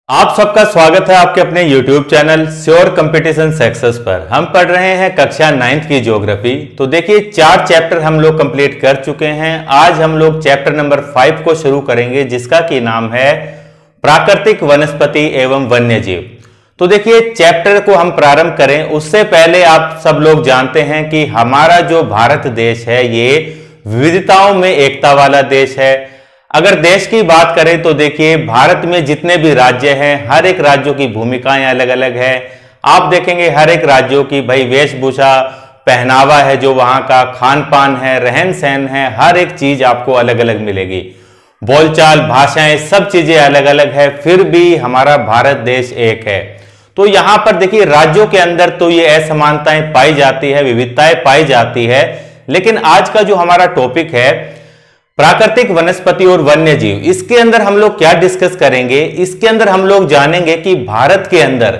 आप सबका स्वागत है आपके अपने YouTube channel sure competition success पर। हम पढ़ रहे हैं कक्षा 9th की ज्योग्राफी। तो देखिए 4 चैप्टर हम लोग कंप्लीट कर चुके हैं। आज हम लोग चैप्टर नंबर 5 को शुरू करेंगे, जिसका की नाम है प्राकृतिक वनस्पति एवं वन्य जीव। तो देखिए चैप्टर को हम प्रारंभ करें उससे पहले आप सब लोग जानते हैं कि हमारा जो भारत देश है ये विविधताओं में एकता वाला देश है। अगर देश की बात करें तो देखिए भारत में जितने भी राज्य हैं हर एक राज्यों की भूमिकाएं अलग अलग है। आप देखेंगे हर एक राज्यों की भाई वेशभूषा, पहनावा है, जो वहां का खान पान है, रहन सहन है, हर एक चीज आपको अलग अलग मिलेगी। बोलचाल, भाषाएं, सब चीजें अलग अलग है, फिर भी हमारा भारत देश एक है। तो यहां पर देखिए राज्यों के अंदर तो ये असमानताएं पाई जाती है, विविधताएं पाई जाती है। लेकिन आज का जो हमारा टॉपिक है प्राकृतिक वनस्पति और वन्य जीव, इसके अंदर हम लोग क्या डिस्कस करेंगे। इसके अंदर हम लोग जानेंगे कि भारत के अंदर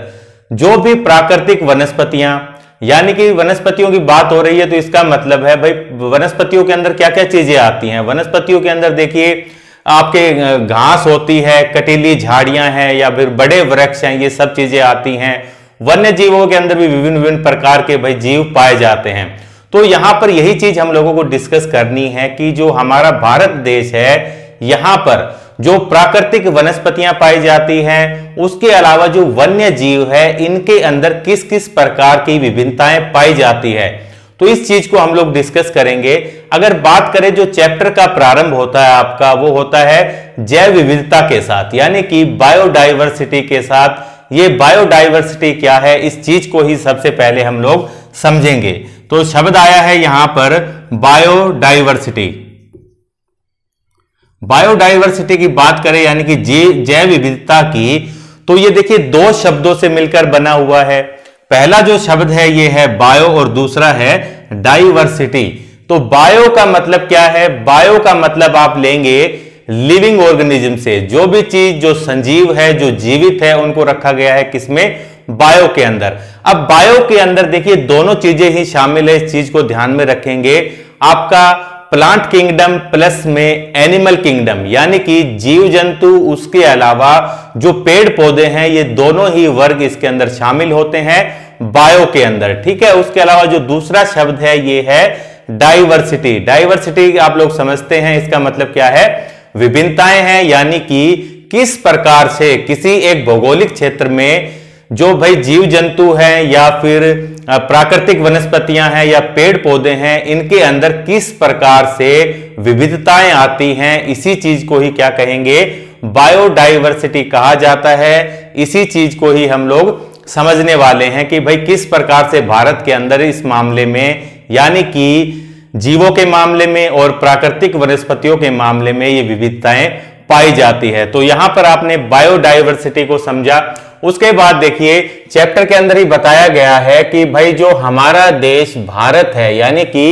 जो भी प्राकृतिक वनस्पतियां, यानी कि वनस्पतियों की बात हो रही है तो इसका मतलब है भाई वनस्पतियों के अंदर क्या क्या चीजें आती हैं। वनस्पतियों के अंदर देखिए आपके घास होती है, कटीली झाड़ियां हैं या फिर बड़े वृक्ष हैं, ये सब चीजें आती हैं। वन्य जीवों के अंदर भी विभिन्न विभिन्न प्रकार के भाई जीव पाए जाते हैं। तो यहां पर यही चीज हम लोगों को डिस्कस करनी है कि जो हमारा भारत देश है यहां पर जो प्राकृतिक वनस्पतियां पाई जाती हैं, उसके अलावा जो वन्य जीव है इनके अंदर किस किस प्रकार की विभिन्नताएं पाई जाती है, तो इस चीज को हम लोग डिस्कस करेंगे। अगर बात करें जो चैप्टर का प्रारंभ होता है आपका, वो होता है जैव विविधता के साथ, यानी कि बायोडाइवर्सिटी के साथ। ये बायोडाइवर्सिटी क्या है, इस चीज को ही सबसे पहले हम लोग समझेंगे। तो शब्द आया है यहां पर बायोडाइवर्सिटी। बायोडाइवर्सिटी की बात करें यानी कि जैव विविधता की, तो ये देखिए 2 शब्दों से मिलकर बना हुआ है। पहला जो शब्द है ये है बायो और दूसरा है डाइवर्सिटी। तो बायो का मतलब क्या है, बायो का मतलब आप लेंगे लिविंग ऑर्गेनिज्म से, जो भी चीज जो संजीव है, जो जीवित है, उनको रखा गया है किसमें, बायो के अंदर। अब बायो के अंदर देखिए दोनों चीजें ही शामिल है, इस चीज को ध्यान में रखेंगे। आपका प्लांट किंगडम प्लस में एनिमल किंगडम, यानी कि जीव जंतु, उसके अलावा जो पेड़ पौधे हैं, ये दोनों ही वर्ग इसके अंदर शामिल होते हैं बायो के अंदर। ठीक है, उसके अलावा जो दूसरा शब्द है ये है डाइवर्सिटी। डाइवर्सिटी आप लोग समझते हैं, इसका मतलब क्या है, विभिन्नताएं हैं, यानी कि किस प्रकार से किसी एक भौगोलिक क्षेत्र में जो भाई जीव जंतु हैं या फिर प्राकृतिक वनस्पतियां हैं या पेड़ पौधे हैं, इनके अंदर किस प्रकार से विविधताएं आती हैं, इसी चीज को ही क्या कहेंगे, बायोडाइवर्सिटी कहा जाता है। इसी चीज को ही हम लोग समझने वाले हैं कि भाई किस प्रकार से भारत के अंदर इस मामले में, यानी कि जीवों के मामले में और प्राकृतिक वनस्पतियों के मामले में ये विविधताएं पाई जाती है। तो यहां पर आपने बायोडाइवर्सिटी को समझा। उसके बाद देखिए चैप्टर के अंदर ही बताया गया है कि भाई जो हमारा देश भारत है, यानी कि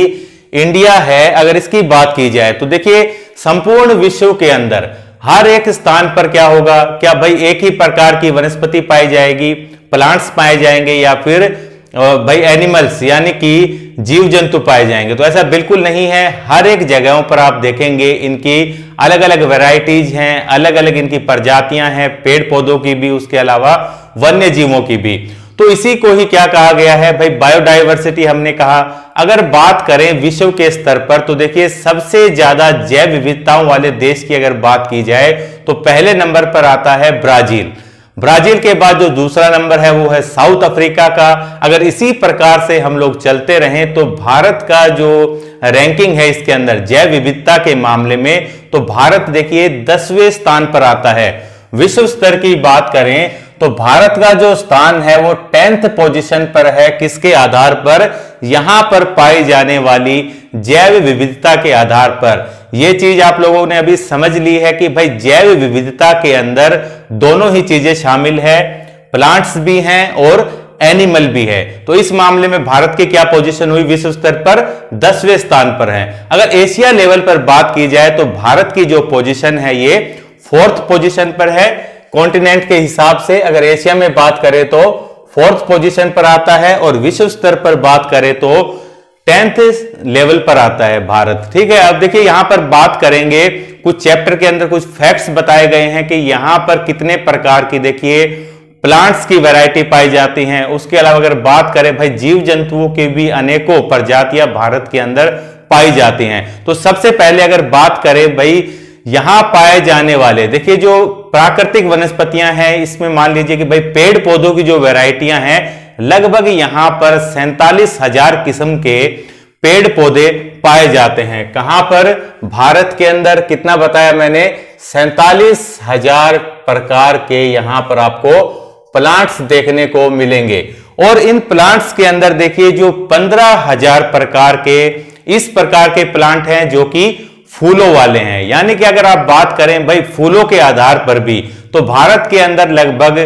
इंडिया है, अगर इसकी बात की जाए तो देखिए संपूर्ण विश्व के अंदर हर एक स्थान पर क्या होगा, क्या भाई एक ही प्रकार की वनस्पति पाई जाएगी, प्लांट्स पाए जाएंगे, या फिर भाई एनिमल्स यानी कि जीव जंतु पाए जाएंगे। तो ऐसा बिल्कुल नहीं है। हर एक जगहों पर आप देखेंगे इनकी अलग अलग वैरायटीज हैं, अलग अलग इनकी प्रजातियां हैं, पेड़ पौधों की भी, उसके अलावा वन्य जीवों की भी। तो इसी को ही क्या कहा गया है भाई, बायोडाइवर्सिटी हमने कहा। अगर बात करें विश्व के स्तर पर तो देखिए सबसे ज्यादा जैव विविधताओं वाले देश की अगर बात की जाए तो पहले नंबर पर आता है ब्राजील। ब्राजील के बाद जो दूसरा नंबर है वो है साउथ अफ्रीका का। अगर इसी प्रकार से हम लोग चलते रहें तो भारत का जो रैंकिंग है इसके अंदर जैव विविधता के मामले में, तो भारत देखिए 10वें स्थान पर आता है। विश्व स्तर की बात करें तो भारत का जो स्थान है वो 10th पोजीशन पर है। किसके आधार पर, यहां पर पाई जाने वाली जैव विविधता के आधार पर। यह चीज आप लोगों ने अभी समझ ली है कि भाई जैव विविधता के अंदर दोनों ही चीजें शामिल है, प्लांट्स भी हैं और एनिमल भी है। तो इस मामले में भारत की क्या पोजीशन हुई, विश्व स्तर पर 10वें स्थान पर है। अगर एशिया लेवल पर बात की जाए तो भारत की जो पोजीशन है ये 4th पोजीशन पर है। कॉन्टिनेंट के हिसाब से अगर एशिया में बात करें तो 4th पोजीशन पर आता है, और विश्व स्तर पर बात करें तो 10th लेवल पर आता है भारत। ठीक है, अब देखिए यहां पर बात करेंगे, कुछ चैप्टर के अंदर कुछ फैक्ट्स बताए गए हैं कि यहां पर कितने प्रकार की देखिए प्लांट्स की वैरायटी पाई जाती हैं। उसके अलावा अगर बात करें भाई जीव जंतुओं की भी अनेकों प्रजातियां भारत के अंदर पाई जाती हैं। तो सबसे पहले अगर बात करें भाई यहां पाए जाने वाले, देखिए जो प्राकृतिक वनस्पतियां हैं, इसमें मान लीजिए कि भाई पेड़ पौधों की जो वैरायटियां हैं, लगभग यहां पर 47,000 किस्म के पेड़ पौधे पाए जाते हैं। कहां पर? भारत के अंदर। कितना बताया मैंने? 47,000 प्रकार के यहां पर आपको प्लांट्स देखने को मिलेंगे। और इन प्लांट्स के अंदर देखिए जो 15,000 प्रकार के इस प्रकार के प्लांट हैं जो कि फूलों वाले हैं। यानी कि अगर आप बात करें भाई फूलों के आधार पर भी, तो भारत के अंदर लगभग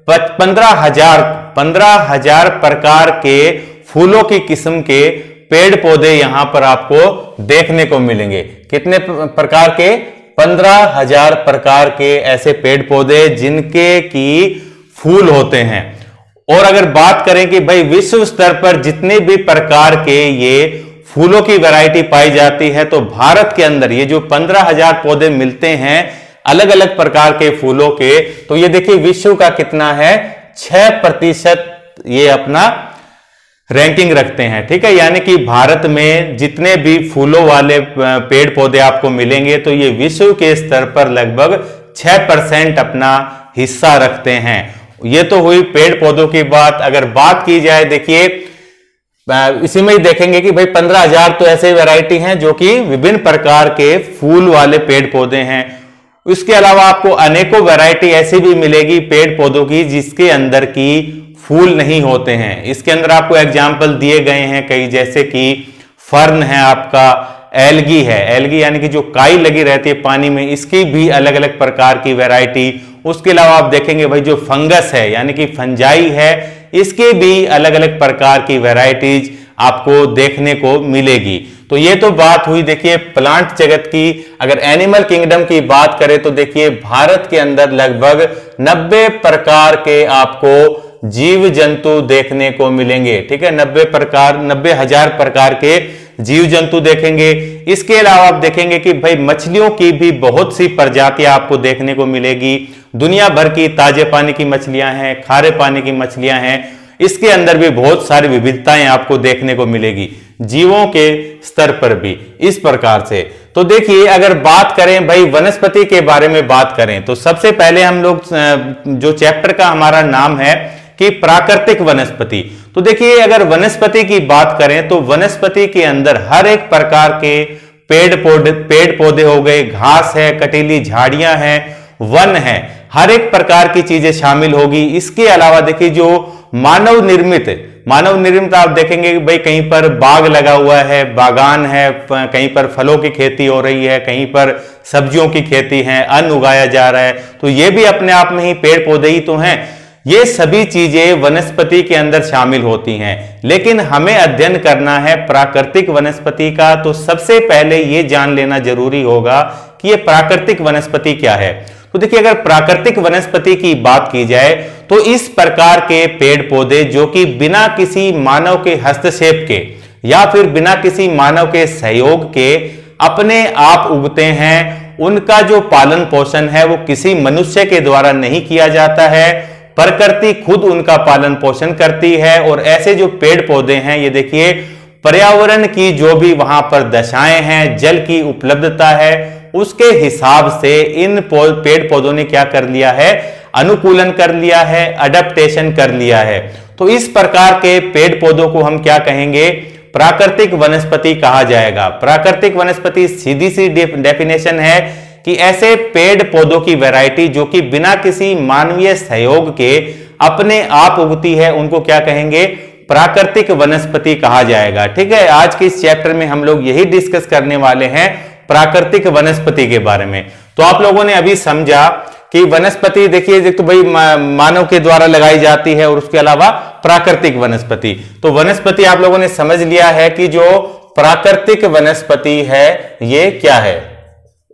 15,000 प्रकार के फूलों की किस्म के पेड़ पौधे यहां पर आपको देखने को मिलेंगे। कितने प्रकार के? 15,000 प्रकार के ऐसे पेड़ पौधे जिनके की फूल होते हैं। और अगर बात करें कि भाई विश्व स्तर पर जितने भी प्रकार के ये फूलों की वैरायटी पाई जाती है, तो भारत के अंदर ये जो 15,000 पौधे मिलते हैं अलग अलग प्रकार के फूलों के, तो ये देखिए विश्व का कितना है? 6% ये अपना रैंकिंग रखते हैं। ठीक है, यानी कि भारत में जितने भी फूलों वाले पेड़ पौधे आपको मिलेंगे, तो ये विश्व के स्तर पर लगभग 6% अपना हिस्सा रखते हैं। ये तो हुई पेड़ पौधों की बात। अगर बात की जाए, देखिए इसी में ही देखेंगे कि भाई 15,000 तो ऐसे वैरायटी हैं जो कि विभिन्न प्रकार के फूल वाले पेड़ पौधे हैं। इसके अलावा आपको अनेकों वैरायटी ऐसी भी मिलेगी पेड़ पौधों की जिसके अंदर की फूल नहीं होते हैं। इसके अंदर आपको एग्जाम्पल दिए गए हैं कई, जैसे कि फर्न है, आपका एल्गी है, एल्गी यानी कि जो काई लगी रहती है पानी में, इसकी भी अलग अलग प्रकार की वैरायटी। उसके अलावा आप देखेंगे भाई जो फंगस है यानी कि फंजाई है, इसके भी अलग अलग प्रकार की वैरायटीज आपको देखने को मिलेगी। तो ये तो बात हुई देखिए प्लांट जगत की। अगर एनिमल किंगडम की बात करें तो देखिए भारत के अंदर लगभग 90 प्रकार के आपको जीव जंतु देखने को मिलेंगे। ठीक है, 90,000 प्रकार के जीव जंतु देखेंगे। इसके अलावा आप देखेंगे कि भाई मछलियों की भी बहुत सी प्रजातियां आपको देखने को मिलेगी। दुनिया भर की ताजे पानी की मछलियां हैं, खारे पानी की मछलियां हैं, इसके अंदर भी बहुत सारी विविधताएं आपको देखने को मिलेगी, जीवों के स्तर पर भी इस प्रकार से। तो देखिए अगर बात करें भाई वनस्पति के बारे में बात करें, तो सबसे पहले हम लोग जो चैप्टर का हमारा नाम है कि प्राकृतिक वनस्पति। तो देखिए अगर वनस्पति की बात करें तो वनस्पति के अंदर हर एक प्रकार के पेड़ पौधे हो गए, घास है, कटीली झाड़ियां हैं, वन है, हर एक प्रकार की चीजें शामिल होगी। इसके अलावा देखिए जो मानव निर्मित आप देखेंगे कि भाई कहीं पर बाग लगा हुआ है, बागान है, कहीं पर फलों की खेती हो रही है, कहीं पर सब्जियों की खेती है, अन्न उगाया जा रहा है, तो ये भी अपने आप में ही पेड़ पौधे ही तो हैं। ये सभी चीजें वनस्पति के अंदर शामिल होती हैं। लेकिन हमें अध्ययन करना है प्राकृतिक वनस्पति का, तो सबसे पहले ये जान लेना जरूरी होगा कि ये प्राकृतिक वनस्पति क्या है। तो देखिए अगर प्राकृतिक वनस्पति की बात की जाए तो इस प्रकार के पेड़ पौधे जो कि बिना किसी मानव के हस्तक्षेप के या फिर बिना किसी मानव के सहयोग के अपने आप उगते हैं, उनका जो पालन पोषण है वो किसी मनुष्य के द्वारा नहीं किया जाता है, प्रकृति खुद उनका पालन पोषण करती है। और ऐसे जो पेड़ पौधे हैं, ये देखिए पर्यावरण की जो भी वहां पर दशाएं हैं, जल की उपलब्धता है, उसके हिसाब से इन पेड़ पौधों ने क्या कर लिया है? अनुकूलन कर लिया है, अडेप्टेशन कर लिया है। तो इस प्रकार के पेड़ पौधों को हम क्या कहेंगे? प्राकृतिक वनस्पति कहा जाएगा। प्राकृतिक वनस्पति सीधी सी डेफिनेशन है कि ऐसे पेड़ पौधों की वैरायटी जो कि बिना किसी मानवीय सहयोग के अपने आप उगती है, उनको क्या कहेंगे? प्राकृतिक वनस्पति कहा जाएगा। ठीक है, आज के इस चैप्टर में हम लोग यही डिस्कस करने वाले हैं प्राकृतिक वनस्पति के बारे में। तो आप लोगों ने अभी समझा कि वनस्पति देखिए तो भाई मानव के द्वारा लगाई जाती है और उसके अलावा प्राकृतिक वनस्पति। तो वनस्पति आप लोगों ने समझ लिया है कि जो प्राकृतिक वनस्पति है ये क्या है।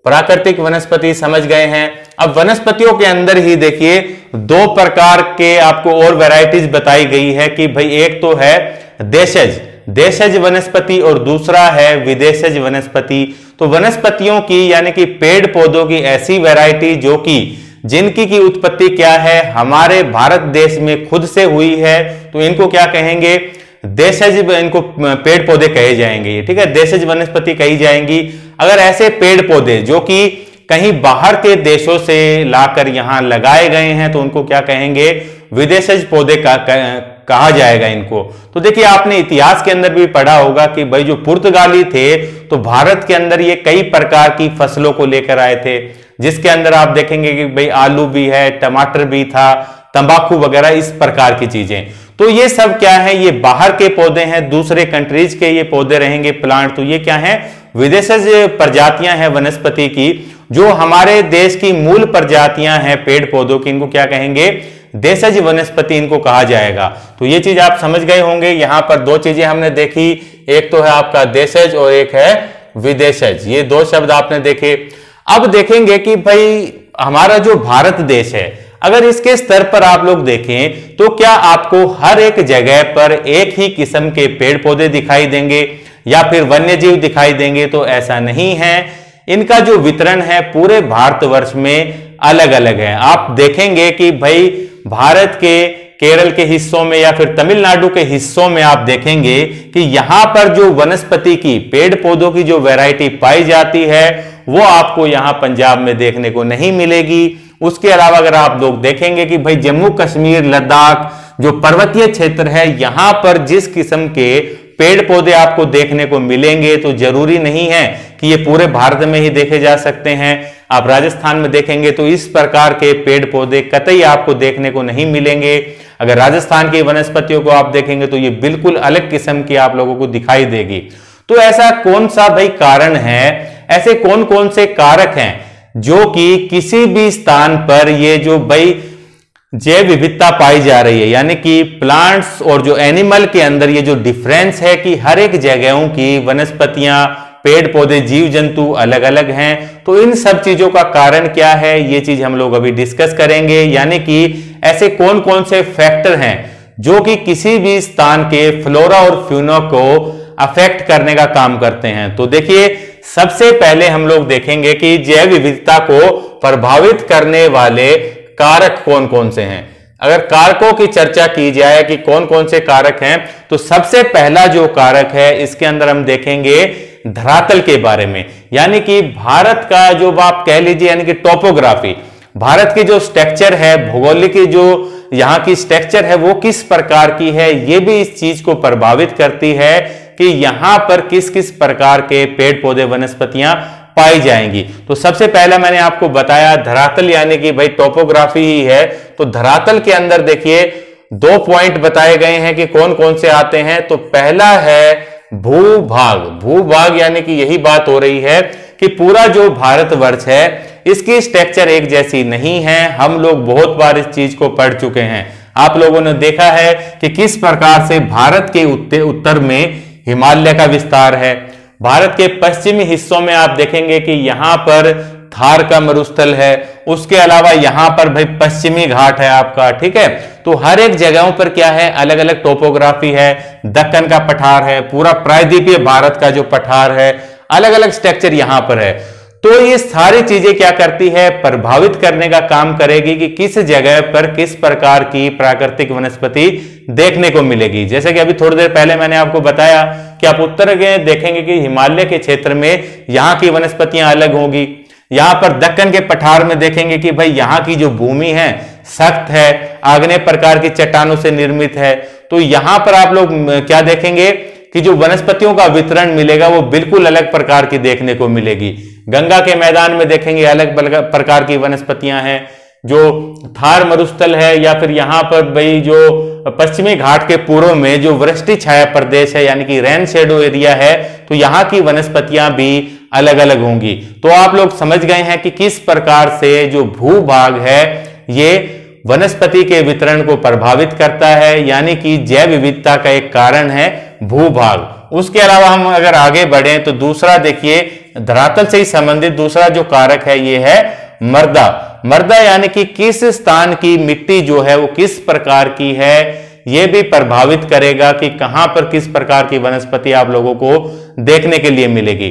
प्राकृतिक वनस्पति समझ गए हैं। अब वनस्पतियों के अंदर ही देखिए 2 प्रकार के आपको और वैरायटीज बताई गई है कि भाई एक तो है देशज देशज वनस्पति और दूसरा है विदेशज वनस्पति। तो वनस्पतियों की यानी कि पेड़ पौधों की ऐसी वैरायटी जो कि जिनकी की उत्पत्ति क्या है, हमारे भारत देश में खुद से हुई है, तो इनको क्या कहेंगे, देशज, इनको पेड़ पौधे कहे जाएंगे, ठीक है, देशज वनस्पति कही जाएंगी। अगर ऐसे पेड़ पौधे जो कि कहीं बाहर के देशों से लाकर यहां लगाए गए हैं तो उनको क्या कहेंगे, विदेशज पौधे कहा जाएगा इनको। तो देखिए आपने इतिहास के अंदर भी पढ़ा होगा कि भाई जो पुर्तगाली थे तो भारत के अंदर ये कई प्रकार की फसलों को लेकर आए थे, जिसके अंदर आप देखेंगे कि भाई आलू भी है, टमाटर भी था, तंबाकू वगैरह, इस प्रकार की चीजें। तो ये सब क्या है, ये बाहर के पौधे हैं, दूसरे कंट्रीज के ये पौधे रहेंगे, प्लांट। तो ये क्या है, विदेशज प्रजातियां हैं वनस्पति की, जो हमारे देश की मूल प्रजातियां हैं पेड़ पौधों की, इनको क्या कहेंगे, देशज वनस्पति इनको कहा जाएगा। तो ये चीज आप समझ गए होंगे। यहां पर दो चीजें हमने देखी, एक तो है आपका देशज और एक है विदेशज, ये दो शब्द आपने देखे। अब देखेंगे कि भाई हमारा जो भारत देश है, अगर इसके स्तर पर आप लोग देखें तो क्या आपको हर एक जगह पर एक ही किस्म के पेड़ पौधे दिखाई देंगे या फिर वन्य जीव दिखाई देंगे, तो ऐसा नहीं है। इनका जो वितरण है पूरे भारतवर्ष में अलग अलग है। आप देखेंगे कि भाई भारत के केरल के हिस्सों में या फिर तमिलनाडु के हिस्सों में आप देखेंगे कि यहां पर जो वनस्पति की, पेड़ पौधों की जो वैरायटी पाई जाती है वो आपको यहां पंजाब में देखने को नहीं मिलेगी। उसके अलावा अगर आप लोग देखेंगे कि भाई जम्मू कश्मीर, लद्दाख जो पर्वतीय क्षेत्र है, यहां पर जिस किस्म के पेड़ पौधे आपको देखने को मिलेंगे, तो जरूरी नहीं है कि ये पूरे भारत में ही देखे जा सकते हैं। आप राजस्थान में देखेंगे तो इस प्रकार के पेड़ पौधे कतई आपको देखने को नहीं मिलेंगे। अगर राजस्थान की वनस्पतियों को आप देखेंगे तो ये बिल्कुल अलग किस्म की आप लोगों को दिखाई देगी। तो ऐसा कौन सा भाई कारण है, ऐसे कौन कौन से कारक हैं जो कि किसी भी स्थान पर ये जो भाई जैव विविधता पाई जा रही है, यानी कि प्लांट्स और जो एनिमल के अंदर ये जो डिफरेंस है कि हर एक जगहों की वनस्पतियां, पेड़ पौधे, जीव जंतु अलग अलग हैं, तो इन सब चीजों का कारण क्या है, ये चीज हम लोग अभी डिस्कस करेंगे। यानी कि ऐसे कौन कौन से फैक्टर हैं जो कि किसी भी स्थान के फ्लोरा और फ्यूना को अफेक्ट करने का काम करते हैं। तो देखिए सबसे पहले हम लोग देखेंगे कि जैव विविधता को प्रभावित करने वाले कारक कौन कौन से हैं। अगर कारकों की चर्चा की जाए कि कौन कौन से कारक हैं, तो सबसे पहला जो कारक है इसके अंदर हम देखेंगे धरातल के बारे में। यानी कि भारत का जो आप कह लीजिए, यानी कि टोपोग्राफी, भारत की जो स्ट्रक्चर है, भौगोलिक जो यहां की स्ट्रक्चर है वो किस प्रकार की है, ये भी इस चीज को प्रभावित करती है कि यहां पर किस किस प्रकार के पेड़ पौधे, वनस्पतियां पाई जाएंगी। तो सबसे पहला मैंने आपको बताया धरातल, यानी कि भाई टोपोग्राफी ही है। तो धरातल के अंदर देखिए दो पॉइंट बताए गए हैं कि कौन कौन से आते हैं। तो पहला है भूभाग। भूभाग यानी कि यही बात हो रही है कि पूरा जो भारतवर्ष है इसकी स्ट्रक्चर एक जैसी नहीं है। हम लोग बहुत बार इस चीज को पढ़ चुके हैं। आप लोगों ने देखा है कि किस प्रकार से भारत के उत्तर में हिमालय का विस्तार है। भारत के पश्चिमी हिस्सों में आप देखेंगे कि यहां पर थार का मरुस्थल है, उसके अलावा यहां पर भाई पश्चिमी घाट है आपका, ठीक है। तो हर एक जगहों पर क्या है, अलग अलग टोपोग्राफी है। दक्कन का पठार है, पूरा प्रायद्वीपीय भारत का जो पठार है, अलग अलग स्ट्रक्चर यहां पर है। तो ये सारी चीजें क्या करती है, प्रभावित करने का काम करेगी कि किस जगह पर किस प्रकार की प्राकृतिक वनस्पति देखने को मिलेगी। जैसे कि अभी थोड़ी देर पहले मैंने आपको बताया कि आप उत्तर में देखेंगे कि हिमालय के क्षेत्र में यहां की वनस्पतियां अलग होंगी। यहां पर दक्कन के पठार में देखेंगे कि भाई यहां की जो भूमि है सख्त है, आग्नेय प्रकार की चट्टानों से निर्मित है। तो यहां पर आप लोग क्या देखेंगे कि जो वनस्पतियों का वितरण मिलेगा वो बिल्कुल अलग प्रकार की देखने को मिलेगी। गंगा के मैदान में देखेंगे अलग प्रकार की वनस्पतियां हैं। जो थार मरुस्थल है या फिर यहां पर भाई जो पश्चिमी घाट के पूर्व में जो वृष्टि छाया प्रदेश है, यानी कि रेन शेडो एरिया है, तो यहां की वनस्पतियां भी अलग अलग होंगी। तो आप लोग समझ गए हैं कि किस प्रकार से जो भूभाग है ये वनस्पति के वितरण को प्रभावित करता है, यानी कि जैव विविधता का एक कारण है भूभाग। उसके अलावा हम अगर आगे बढ़े तो दूसरा देखिए, धरातल से ही संबंधित दूसरा जो कारक है ये है मृदा। मृदा यानी कि किस स्थान की मिट्टी जो है वो किस प्रकार की है, यह भी प्रभावित करेगा कि कहां पर किस प्रकार की वनस्पति आप लोगों को देखने के लिए मिलेगी।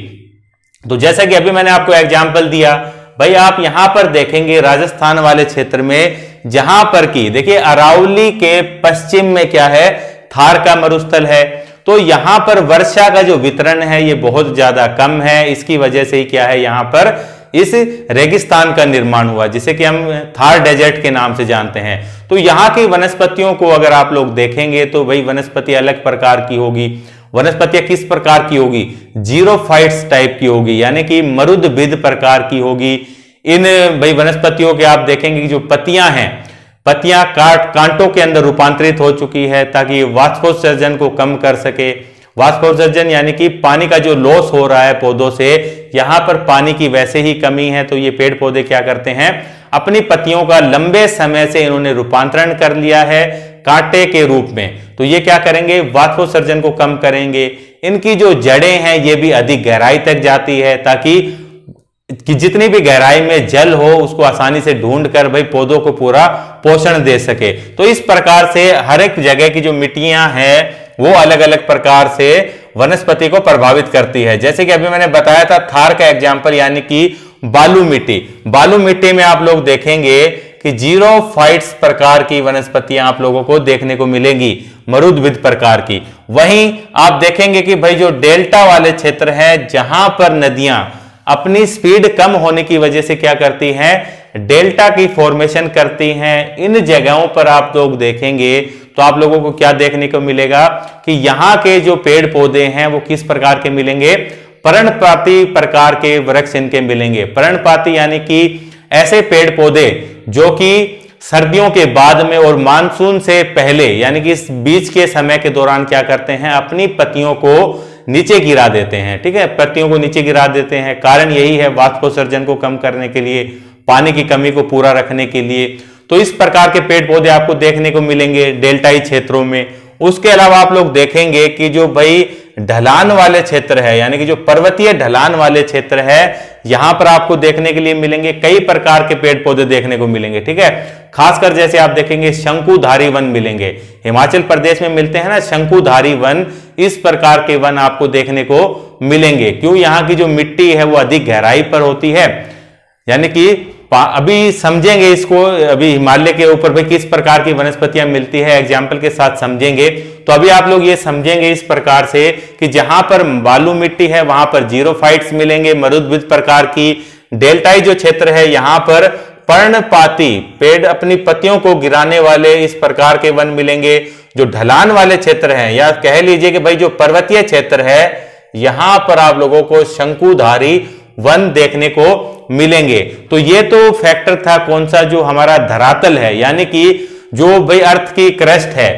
तो जैसा कि अभी मैंने आपको एग्जाम्पल दिया, भाई आप यहां पर देखेंगे राजस्थान वाले क्षेत्र में, जहां पर की देखिए अरावली के पश्चिम में क्या है, थार का मरुस्थल है। तो यहां पर वर्षा का जो वितरण है ये बहुत ज्यादा कम है। इसकी वजह से ही क्या है, यहां पर इस रेगिस्तान का निर्माण हुआ, जिसे कि हम थार डेजर्ट के नाम से जानते हैं। तो यहां की वनस्पतियों को अगर आप लोग देखेंगे तो भाई वनस्पति अलग प्रकार की होगी। वनस्पतियां किस प्रकार की होगी, जीरोफाइट्स टाइप की होगी, यानी कि मरुदभिद प्रकार की होगी। इन भाई वनस्पतियों के आप देखेंगे कि जो पत्तियां हैं, पत्तियां कांटों के अंदर रूपांतरित हो चुकी है ताकि वाष्पोत्सर्जन को कम कर सके। वाष्पोत्सर्जन यानी कि पानी का जो लॉस हो रहा है पौधों से, यहां पर पानी की वैसे ही कमी है, तो ये पेड़ पौधे क्या करते हैं, अपनी पत्तियों का लंबे समय से इन्होंने रूपांतरण कर लिया है कांटे के रूप में। तो ये क्या करेंगे, वाष्पोत्सर्जन को कम करेंगे। इनकी जो जड़ें हैं ये भी अधिक गहराई तक जाती है ताकि जितनी भी गहराई में जल हो उसको आसानी से ढूंढ कर भाई पौधों को पूरा पोषण दे सके। तो इस प्रकार से हर एक जगह की जो मिट्टियां हैं वो अलग अलग प्रकार से वनस्पति को प्रभावित करती है। जैसे कि अभी मैंने बताया था थार का एग्जाम्पल, यानी कि बालू मिट्टी। बालू मिट्टी में आप लोग देखेंगे कि जीरोफाइट्स प्रकार की वनस्पतियां आप लोगों को देखने को मिलेंगी, मरुदभिद प्रकार की। वहीं आप देखेंगे कि भाई जो डेल्टा वाले क्षेत्र है, जहां पर नदियां अपनी स्पीड कम होने की वजह से क्या करती हैं, डेल्टा की फॉर्मेशन करती हैं। इन जगहों पर आप लोग देखेंगे तो आप लोगों को क्या देखने को मिलेगा कि यहां के जो पेड़ पौधे हैं वो किस प्रकार के मिलेंगे, पर्णपाती प्रकार के वृक्ष इनके मिलेंगे। पर्णपाती यानी कि ऐसे पेड़ पौधे जो कि सर्दियों के बाद में और मानसून से पहले यानी कि इस बीच के समय के दौरान क्या करते हैं, अपनी पत्तियों को नीचे गिरा देते हैं। ठीक है, पत्तियों को नीचे गिरा देते हैं। कारण यही है वाष्पोत्सर्जन को कम करने के लिए, पानी की कमी को पूरा रखने के लिए। तो इस प्रकार के पेड़ पौधे आपको देखने को मिलेंगे डेल्टाई क्षेत्रों में। उसके अलावा आप लोग देखेंगे कि जो भाई ढलान वाले क्षेत्र है, यानी कि जो पर्वतीय ढलान वाले क्षेत्र है, यहां पर आपको देखने के लिए मिलेंगे कई प्रकार के पेड़ पौधे देखने को मिलेंगे। ठीक है, खासकर जैसे आप देखेंगे शंकुधारी वन मिलेंगे, हिमाचल प्रदेश में मिलते हैं ना शंकुधारी वन, इस प्रकार के वन आपको देखने को मिलेंगे। क्यों, यहां की जो मिट्टी है वो अधिक गहराई पर होती है, यानी कि अभी समझेंगे इसको, अभी हिमालय के ऊपर भाई किस प्रकार की वनस्पतियां मिलती है एग्जाम्पल के साथ समझेंगे। तो अभी आप लोग ये समझेंगे इस प्रकार से कि जहां पर बालू मिट्टी है वहां पर जीरोफाइट्स मिलेंगे, मरुदभिद प्रकार की। डेल्टाई जो क्षेत्र है यहां पर पर्णपाती पेड़ अपनी पत्तियों को गिराने वाले इस प्रकार के वन मिलेंगे। जो ढलान वाले क्षेत्र हैं या कह लीजिए कि भाई जो पर्वतीय क्षेत्र है, यहां पर आप लोगों को शंकुधारी वन देखने को मिलेंगे। तो ये तो फैक्टर था कौन सा, जो हमारा धरातल है, यानी कि जो भाई अर्थ की क्रस्ट है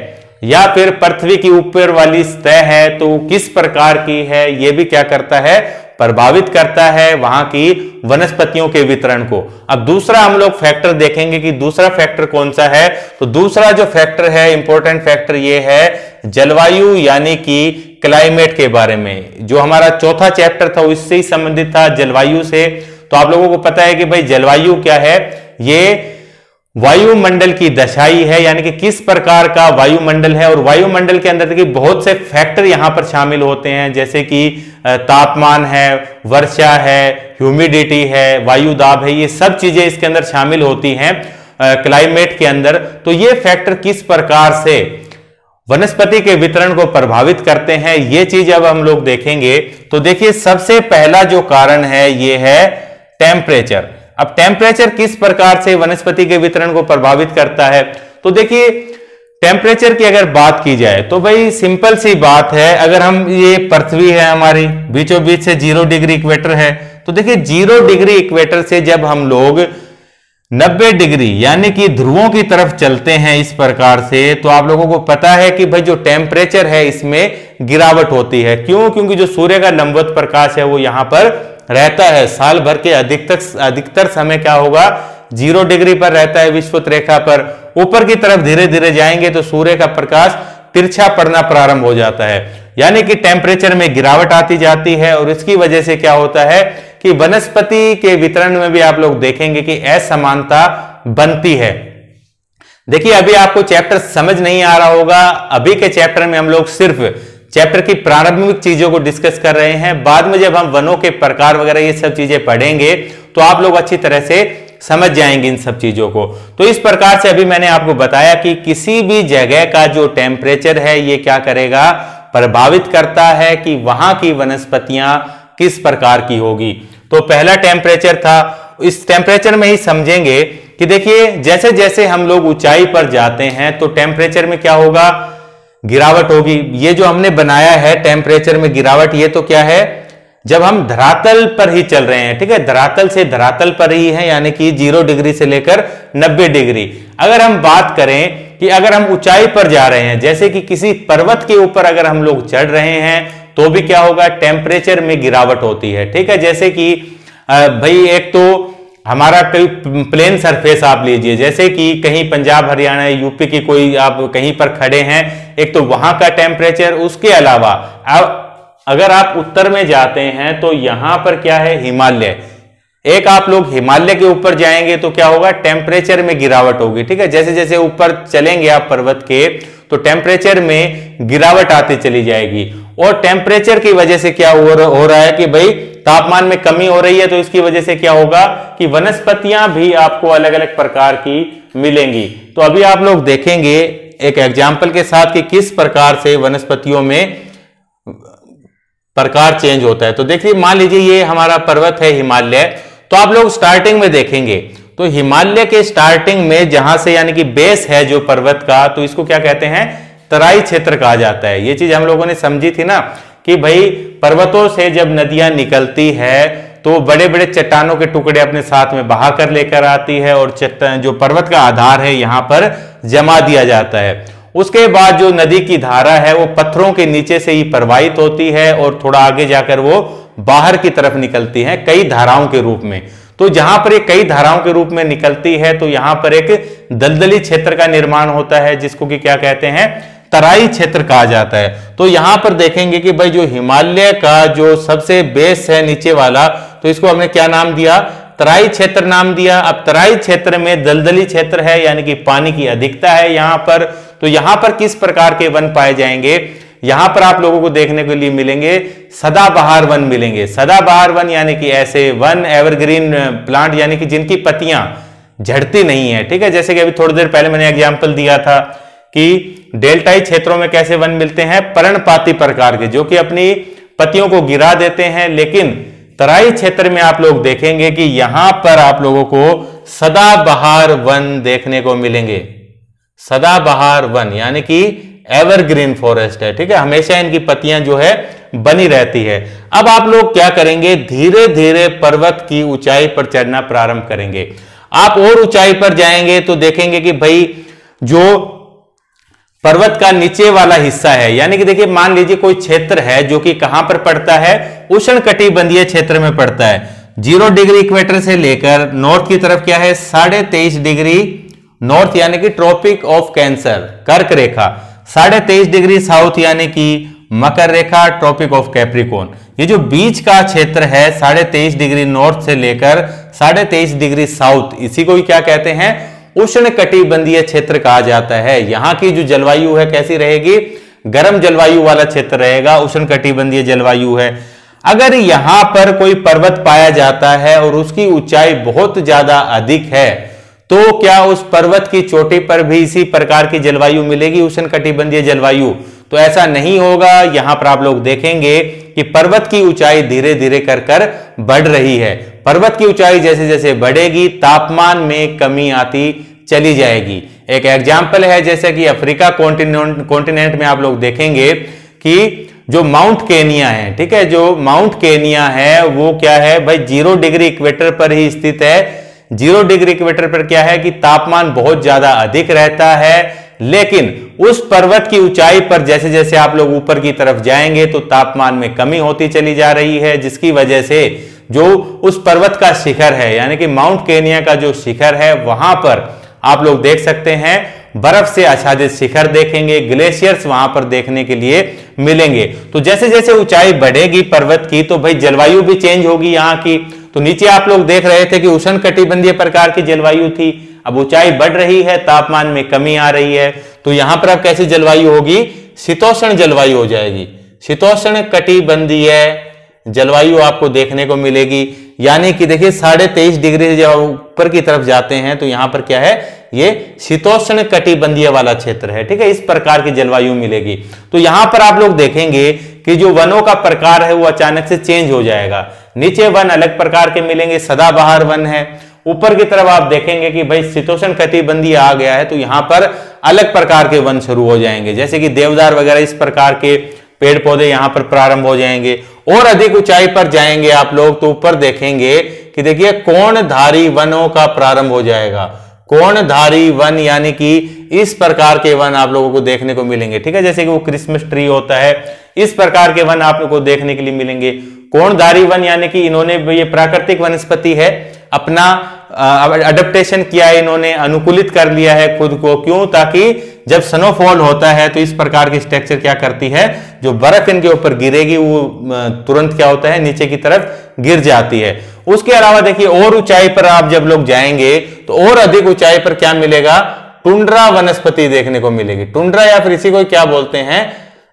या फिर पृथ्वी की ऊपर वाली सतह है, तो किस प्रकार की है, ये भी क्या करता है, प्रभावित करता है वहां की वनस्पतियों के वितरण को। अब दूसरा हम लोग फैक्टर देखेंगे कि दूसरा फैक्टर कौन सा है। तो दूसरा जो फैक्टर है, इंपॉर्टेंट फैक्टर ये है जलवायु, यानी कि क्लाइमेट के बारे में। जो हमारा चौथा चैप्टर था उससे ही संबंधित था, जलवायु से। तो आप लोगों को पता है कि भाई जलवायु क्या है, ये वायुमंडल की दशाई है, यानी कि किस प्रकार का वायुमंडल है। और वायुमंडल के अंदर देखिए बहुत से फैक्टर यहां पर शामिल होते हैं, जैसे कि तापमान है, वर्षा है, ह्यूमिडिटी है, वायु दाब है, ये सब चीजें इसके अंदर शामिल होती हैं क्लाइमेट के अंदर। तो ये फैक्टर किस प्रकार से वनस्पति के वितरण को प्रभावित करते हैं, ये चीज अब हम लोग देखेंगे। तो देखिए सबसे पहला जो कारण है ये है टेम्परेचर। अब टेम्परेचर किस प्रकार से वनस्पति के वितरण को प्रभावित करता है। तो देखिए टेम्परेचर की अगर बात की जाए तो भाई सिंपल सी बात है, अगर हम ये पृथ्वी है हमारी बीचों बीच से 0 डिग्री इक्वेटर है, तो देखिए 0 डिग्री इक्वेटर से जब हम लोग 90 डिग्री यानी कि ध्रुवों की तरफ चलते हैं इस प्रकार से, तो आप लोगों को पता है कि भाई जो टेम्परेचर है इसमें गिरावट होती है। क्यों, क्योंकि जो सूर्य का लंबवत प्रकाश है वो यहां पर रहता है, साल भर के अधिकतर समय क्या होगा, 0 डिग्री पर रहता है विषुवत रेखा पर। ऊपर की तरफ धीरे धीरे जाएंगे तो सूर्य का प्रकाश तिरछा पड़ना प्रारंभ हो जाता है, यानी कि टेम्परेचर में गिरावट आती जाती है। और इसकी वजह से क्या होता है कि वनस्पति के वितरण में भी आप लोग देखेंगे कि असमानता बनती है। देखिए अभी आपको चैप्टर समझ नहीं आ रहा होगा, अभी के चैप्टर में हम लोग सिर्फ चैप्टर की प्रारंभिक चीजों को डिस्कस कर रहे हैं। बाद में जब हम वनों के प्रकार वगैरह ये सब चीजें पढ़ेंगे तो आप लोग अच्छी तरह से समझ जाएंगे इन सब चीजों को। तो इस प्रकार से अभी मैंने आपको बताया कि किसी भी जगह का जो टेम्परेचर है ये क्या करेगा, प्रभावित करता है कि वहां की वनस्पतियां किस प्रकार की होगी। तो पहला टेम्परेचर था, इस टेम्परेचर में ही समझेंगे कि देखिए जैसे जैसे हम लोग ऊंचाई पर जाते हैं तो टेम्परेचर में क्या होगा, गिरावट होगी। ये जो हमने बनाया है टेम्परेचर में गिरावट, ये तो क्या है, जब हम धरातल पर ही चल रहे हैं, ठीक है, धरातल से धरातल पर ही है, यानी कि 0 डिग्री से लेकर 90 डिग्री। अगर हम बात करें कि अगर हम ऊंचाई पर जा रहे हैं, जैसे कि किसी पर्वत के ऊपर अगर हम लोग चढ़ रहे हैं तो भी क्या होगा, टेम्परेचर में गिरावट होती है, ठीक है। जैसे कि भाई एक तो हमारा कोई प्लेन सरफेस आप लीजिए, जैसे कि कहीं पंजाब हरियाणा यूपी की कोई आप कहीं पर खड़े हैं, एक तो वहां का टेम्परेचर, उसके अलावा अगर आप उत्तर में जाते हैं तो यहां पर क्या है, हिमालय, एक आप लोग हिमालय के ऊपर जाएंगे तो क्या होगा, टेम्परेचर में गिरावट होगी, ठीक है। जैसे जैसे ऊपर चलेंगे आप पर्वत के तो टेम्परेचर में गिरावट आती चली जाएगी, और टेम्परेचर की वजह से क्या हो रहा है कि भाई तापमान में कमी हो रही है, तो इसकी वजह से क्या होगा कि वनस्पतियां भी आपको अलग अलग प्रकार की मिलेंगी। तो अभी आप लोग देखेंगे एक एग्जाम्पल के साथ कि किस प्रकार से वनस्पतियों में प्रकार चेंज होता है। तो देखिए मान लीजिए ये हमारा पर्वत है हिमालय, तो आप लोग स्टार्टिंग में देखेंगे तो हिमालय के स्टार्टिंग में जहां से यानी कि बेस है जो पर्वत का, तो इसको क्या कहते हैं, तराई क्षेत्र कहा जाता है। ये चीज हम लोगों ने समझी थी ना कि भाई पर्वतों से जब नदियां निकलती है तो बड़े बड़े चट्टानों के टुकड़े अपने साथ में बहा कर लेकर आती है, और चट्टान जो पर्वत का आधार है यहां पर जमा दिया जाता है। उसके बाद जो नदी की धारा है वो पत्थरों के नीचे से ही प्रवाहित होती है और थोड़ा आगे जाकर वो बाहर की तरफ निकलती है कई धाराओं के रूप में। तो जहां पर ये कई धाराओं के रूप में निकलती है तो यहां पर एक दलदली क्षेत्र का निर्माण होता है, जिसको कि क्या कहते हैं, तराई क्षेत्र कहा जाता है। तो यहां पर देखेंगे कि भाई जो हिमालय का जो सबसे बेस है नीचे वाला, तो इसको हमने क्या नाम दिया, तराई क्षेत्र नाम दिया। अब तराई क्षेत्र में दलदली क्षेत्र है, यानी कि पानी की अधिकता है यहां पर। तो यहां पर किस प्रकार के वन पाए जाएंगे, यहां पर आप लोगों को देखने के लिए मिलेंगे सदाबहार वन मिलेंगे। सदाबहार वन यानी कि ऐसे वन, एवरग्रीन प्लांट, यानी कि जिनकी पत्तियां झड़ती नहीं है, ठीक है। जैसे कि अभी थोड़ी देर पहले मैंने एग्जांपल दिया था कि डेल्टाई क्षेत्रों में कैसे वन मिलते हैं, पर्णपाती प्रकार के, जो कि अपनी पत्तियों को गिरा देते हैं। लेकिन तराई क्षेत्र में आप लोग देखेंगे कि यहां पर आप लोगों को सदाबहार वन देखने को मिलेंगे। सदाबहार वन यानी कि एवरग्रीन फॉरेस्ट है, ठीक है, हमेशा इनकी पत्तियां जो है बनी रहती है। अब आप लोग क्या करेंगे, धीरे धीरे पर्वत की ऊंचाई पर चढ़ना प्रारंभ करेंगे। आप और ऊंचाई पर जाएंगे तो देखेंगे कि भाई जो पर्वत का नीचे वाला हिस्सा है, यानी कि देखिए मान लीजिए कोई क्षेत्र है जो कि कहां पर पड़ता है, उष्णकटिबंधीय क्षेत्र में पड़ता है। 0 डिग्री इक्वेटर से लेकर नॉर्थ की तरफ क्या है, 23.5 डिग्री नॉर्थ यानी कि ट्रॉपिक ऑफ कैंसर, कर्क रेखा, 23.5 डिग्री साउथ यानी कि मकर रेखा, ट्रॉपिक ऑफ कैप्रिकॉर्न। ये जो बीच का क्षेत्र है 23.5 डिग्री नॉर्थ से लेकर 23.5 डिग्री साउथ, इसी को क्या कहते हैं, उष्णकटिबंधीय क्षेत्र कहा जाता है। यहां की जो जलवायु है कैसी रहेगी, गर्म जलवायु वाला क्षेत्र रहेगा, उष्णकटिबंधीय जलवायु है। अगर यहां पर कोई पर्वत पाया जाता है और उसकी ऊंचाई बहुत ज्यादा अधिक है तो क्या उस पर्वत की चोटी पर भी इसी प्रकार की जलवायु मिलेगी, उष्णकटिबंधीय जलवायु? तो ऐसा नहीं होगा। यहां पर आप लोग देखेंगे कि पर्वत की ऊंचाई धीरे धीरे कर कर बढ़ रही है। पर्वत की ऊंचाई जैसे जैसे बढ़ेगी तापमान में कमी आती चली जाएगी। एक एग्जाम्पल है जैसे कि अफ्रीका कॉन्टिनेंट में आप लोग देखेंगे कि जो माउंट केनिया है, ठीक है, जो माउंट केनिया है वो क्या है भाई, 0 डिग्री इक्वेटर पर ही स्थित है। 0 डिग्री इक्वेटर पर क्या है कि तापमान बहुत ज्यादा अधिक रहता है, लेकिन उस पर्वत की ऊंचाई पर जैसे जैसे आप लोग ऊपर की तरफ जाएंगे तो तापमान में कमी होती चली जा रही है, जिसकी वजह से जो उस पर्वत का शिखर है यानी कि माउंट केनिया का जो शिखर है वहां पर आप लोग देख सकते हैं बर्फ से आच्छादित शिखर देखेंगे, ग्लेशियर्स वहां पर देखने के लिए मिलेंगे। तो जैसे जैसे ऊंचाई बढ़ेगी पर्वत की तो भाई जलवायु भी चेंज होगी यहाँ की। तो नीचे आप लोग देख रहे थे कि उष्णकटिबंधीय प्रकार की जलवायु थी, अब ऊंचाई बढ़ रही है, तापमान में कमी आ रही है, तो यहां पर अब कैसी जलवायु होगी? शीतोष्ण जलवायु हो जाएगी। शीतोष्ण कटिबंधीय जलवायु आपको देखने को मिलेगी। यानी कि देखिए 23.5 डिग्री से जब ऊपर की तरफ जाते हैं तो यहां पर क्या है? ये शीतोष्ण कटिबंधीय वाला क्षेत्र है। ठीक है, इस प्रकार की जलवायु मिलेगी। तो यहां पर आप लोग देखेंगे कि जो वनों का प्रकार है वो अचानक से चेंज हो जाएगा। नीचे वन अलग प्रकार के मिलेंगे, सदाबहार वन है। ऊपर की तरफ आप देखेंगे कि भाई शीतोष्ण कटिबंधीय आ गया है, तो यहां पर अलग प्रकार के वन शुरू हो जाएंगे, जैसे कि देवदार वगैरह इस प्रकार के पेड़ पौधे यहां पर प्रारंभ हो जाएंगे। और अधिक ऊंचाई पर जाएंगे आप लोग तो ऊपर देखेंगे कि देखिए कोणधारी वनों का प्रारंभ हो जाएगा। कोणधारी वन यानी कि इस प्रकार के वन आप लोगों को देखने को मिलेंगे। ठीक है, जैसे कि वो क्रिसमस ट्री होता है, इस प्रकार के वन आप लोगों को देखने के लिए मिलेंगे। कोणधारी वन यानी कि इन्होंने ये प्राकृतिक वनस्पति है, अपना अडेप्टेशन किया है, इन्होंने अनुकूलित कर लिया है खुद को। क्यों? ताकि जब स्नोफॉल होता है तो इस प्रकार की स्ट्रक्चर क्या करती है, जो बर्फ इनके ऊपर गिरेगी वो तुरंत क्या होता है, नीचे की तरफ गिर जाती है। उसके अलावा देखिए और ऊंचाई पर आप जब लोग जाएंगे तो और अधिक ऊंचाई पर क्या मिलेगा? टुंड्रा वनस्पति देखने को मिलेगी। टुंड्रा या फिर इसी को क्या बोलते हैं?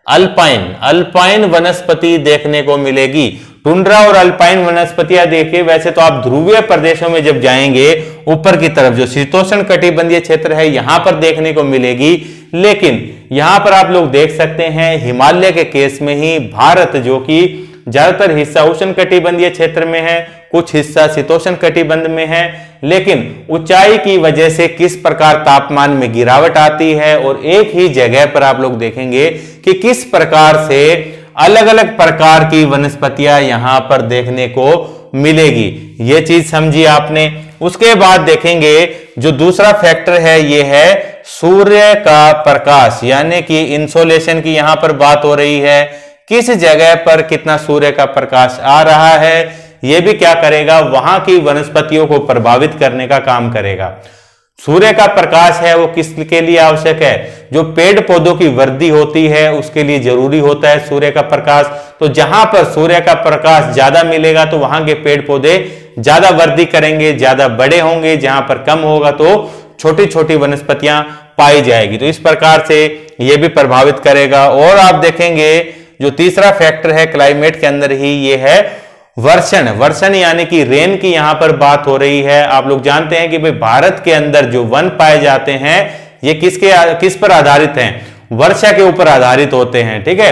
अल्पाइन। अल्पाइन वनस्पति देखने को मिलेगी। टुंड्रा और अल्पाइन वनस्पतियां देखिए, वैसे तो आप ध्रुवीय प्रदेशों में जब जाएंगे ऊपर की तरफ जो शीतोष्ण कटिबंधीय क्षेत्र है यहां पर देखने को मिलेगी, लेकिन यहां पर आप लोग देख सकते हैं हिमालय के केस में ही भारत जो कि ज्यादातर हिस्सा उष्ण कटिबंधीय क्षेत्र में है, कुछ हिस्सा शीतोष्ण कटिबंध में है, लेकिन ऊंचाई की वजह से किस प्रकार तापमान में गिरावट आती है और एक ही जगह पर आप लोग देखेंगे कि किस प्रकार से अलग अलग प्रकार की वनस्पतियां यहां पर देखने को मिलेगी। यह चीज समझिए आपने। उसके बाद देखेंगे जो दूसरा फैक्टर है ये है सूर्य का प्रकाश, यानी कि इंसोलेशन की यहां पर बात हो रही है। किस जगह पर कितना सूर्य का प्रकाश आ रहा है यह भी क्या करेगा? वहां की वनस्पतियों को प्रभावित करने का काम करेगा। सूर्य का प्रकाश है वो किसके लिए आवश्यक है? जो पेड़ पौधों की वृद्धि होती है उसके लिए जरूरी होता है सूर्य का प्रकाश। तो जहां पर सूर्य का प्रकाश ज्यादा मिलेगा तो वहां के पेड़ पौधे ज्यादा वृद्धि करेंगे, ज्यादा बड़े होंगे। जहां पर कम होगा तो छोटी छोटी वनस्पतियां पाई जाएगी। तो इस प्रकार से यह भी प्रभावित करेगा। और आप देखेंगे जो तीसरा फैक्टर है क्लाइमेट के अंदर ही ये है वर्षण। वर्षण यानी कि रेन की यहां पर बात हो रही है। आप लोग जानते हैं कि भाई भारत के अंदर जो वन पाए जाते हैं ये किस पर आधारित हैं? वर्षा के ऊपर आधारित होते हैं। ठीक है,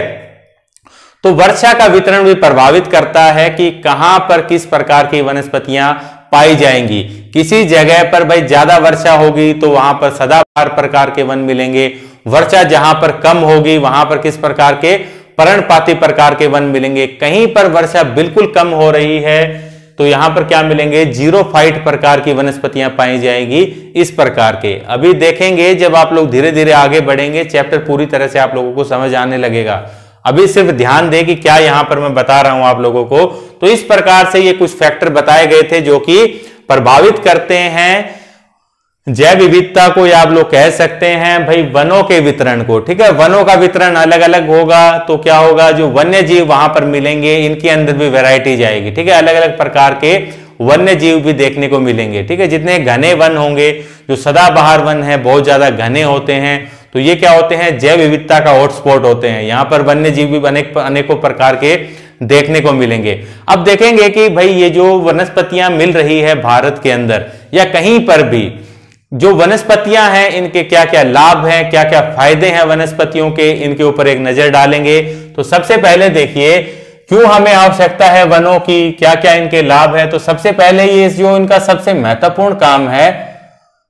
तो वर्षा का वितरण भी प्रभावित करता है कि कहां पर किस प्रकार की वनस्पतियां पाई जाएंगी। किसी जगह पर भाई ज्यादा वर्षा होगी तो वहां पर सदाबहार प्रकार के वन मिलेंगे। वर्षा जहां पर कम होगी वहां पर किस प्रकार के पर्णपाती प्रकार के वन मिलेंगे। कहीं पर वर्षा बिल्कुल कम हो रही है तो यहां पर क्या मिलेंगे? जीरोफाइट प्रकार की वनस्पतियां पाई जाएगी। इस प्रकार के अभी देखेंगे जब आप लोग धीरे धीरे आगे बढ़ेंगे चैप्टर पूरी तरह से आप लोगों को समझ आने लगेगा। अभी सिर्फ ध्यान दें कि क्या यहां पर मैं बता रहा हूं आप लोगों को। तो इस प्रकार से ये कुछ फैक्टर बताए गए थे जो कि प्रभावित करते हैं जैव विविधता को, या आप लोग कह सकते हैं भाई वनों के वितरण को। ठीक है, वनों का वितरण अलग अलग होगा तो क्या होगा? जो वन्य जीव वहां पर मिलेंगे इनके अंदर भी वैरायटी जाएगी। ठीक है, अलग अलग प्रकार के वन्य जीव भी देखने को मिलेंगे। ठीक है, जितने घने वन होंगे, जो सदाबहार वन है बहुत ज्यादा घने होते हैं, तो ये क्या होते हैं? जैव विविधता का हॉटस्पॉट होते हैं। यहां पर वन्य जीव भी अनेकों प्रकार के देखने को मिलेंगे। अब देखेंगे कि भाई ये जो वनस्पतियां मिल रही है भारत के अंदर या कहीं पर भी, जो वनस्पतियां हैं इनके क्या क्या लाभ हैं, क्या क्या फायदे हैं वनस्पतियों के, इनके ऊपर एक नजर डालेंगे। तो सबसे पहले देखिए क्यों हमें आवश्यकता है वनों की, क्या क्या इनके लाभ है। तो सबसे पहले ये जो इनका सबसे महत्वपूर्ण काम है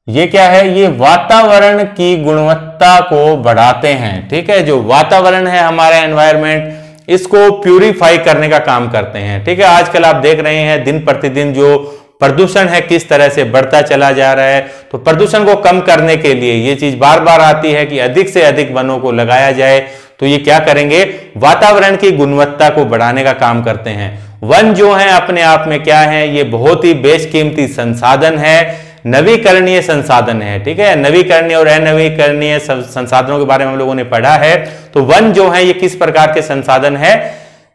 ये क्या है? ये वातावरण की गुणवत्ता को बढ़ाते हैं। ठीक है, जो वातावरण है हमारा एनवायरमेंट इसको प्यूरिफाई करने का काम करते हैं। ठीक है, आजकल आप देख रहे हैं दिन प्रतिदिन जो प्रदूषण है किस तरह से बढ़ता चला जा रहा है। तो प्रदूषण को कम करने के लिए ये चीज बार बार आती है कि अधिक से अधिक वनों को लगाया जाए। तो ये क्या करेंगे? वातावरण की गुणवत्ता को बढ़ाने का काम करते हैं। वन जो है अपने आप में क्या है? ये बहुत ही बेशकीमती संसाधन है, नवीकरणीय संसाधन है। ठीक है, नवीकरणीय और अनवीकरणीय संसाधनों के बारे में हम लोगों ने पढ़ा है। तो वन जो है ये किस प्रकार के संसाधन है?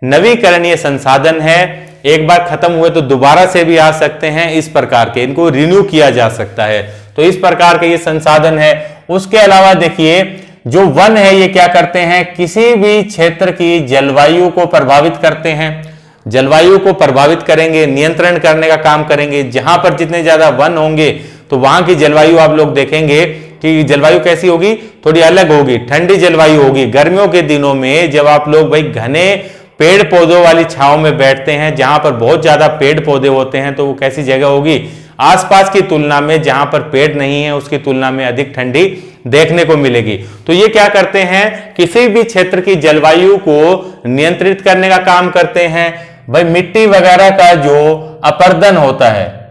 नवीकरणीय संसाधन है। एक बार खत्म हुए तो दोबारा से भी आ सकते हैं, इस प्रकार के इनको रिन्यू किया जा सकता है। तो इस प्रकार के ये संसाधन है। उसके अलावा देखिए जो वन है ये क्या करते हैं, किसी भी क्षेत्र की जलवायु को प्रभावित करते हैं, जलवायु को प्रभावित करेंगे, नियंत्रण करने का काम करेंगे। जहां पर जितने ज्यादा वन होंगे तो वहां की जलवायु आप लोग देखेंगे कि जलवायु कैसी होगी, थोड़ी अलग होगी, ठंडी जलवायु होगी। गर्मियों के दिनों में जब आप लोग भाई घने पेड़ पौधों वाली छांव में बैठते हैं, जहां पर बहुत ज्यादा पेड़ पौधे होते हैं, तो वो कैसी जगह होगी, आसपास की तुलना में जहां पर पेड़ नहीं है उसकी तुलना में अधिक ठंडी देखने को मिलेगी। तो ये क्या करते हैं, किसी भी क्षेत्र की जलवायु को नियंत्रित करने का काम करते हैं। भाई मिट्टी वगैरह का जो अपरदन होता है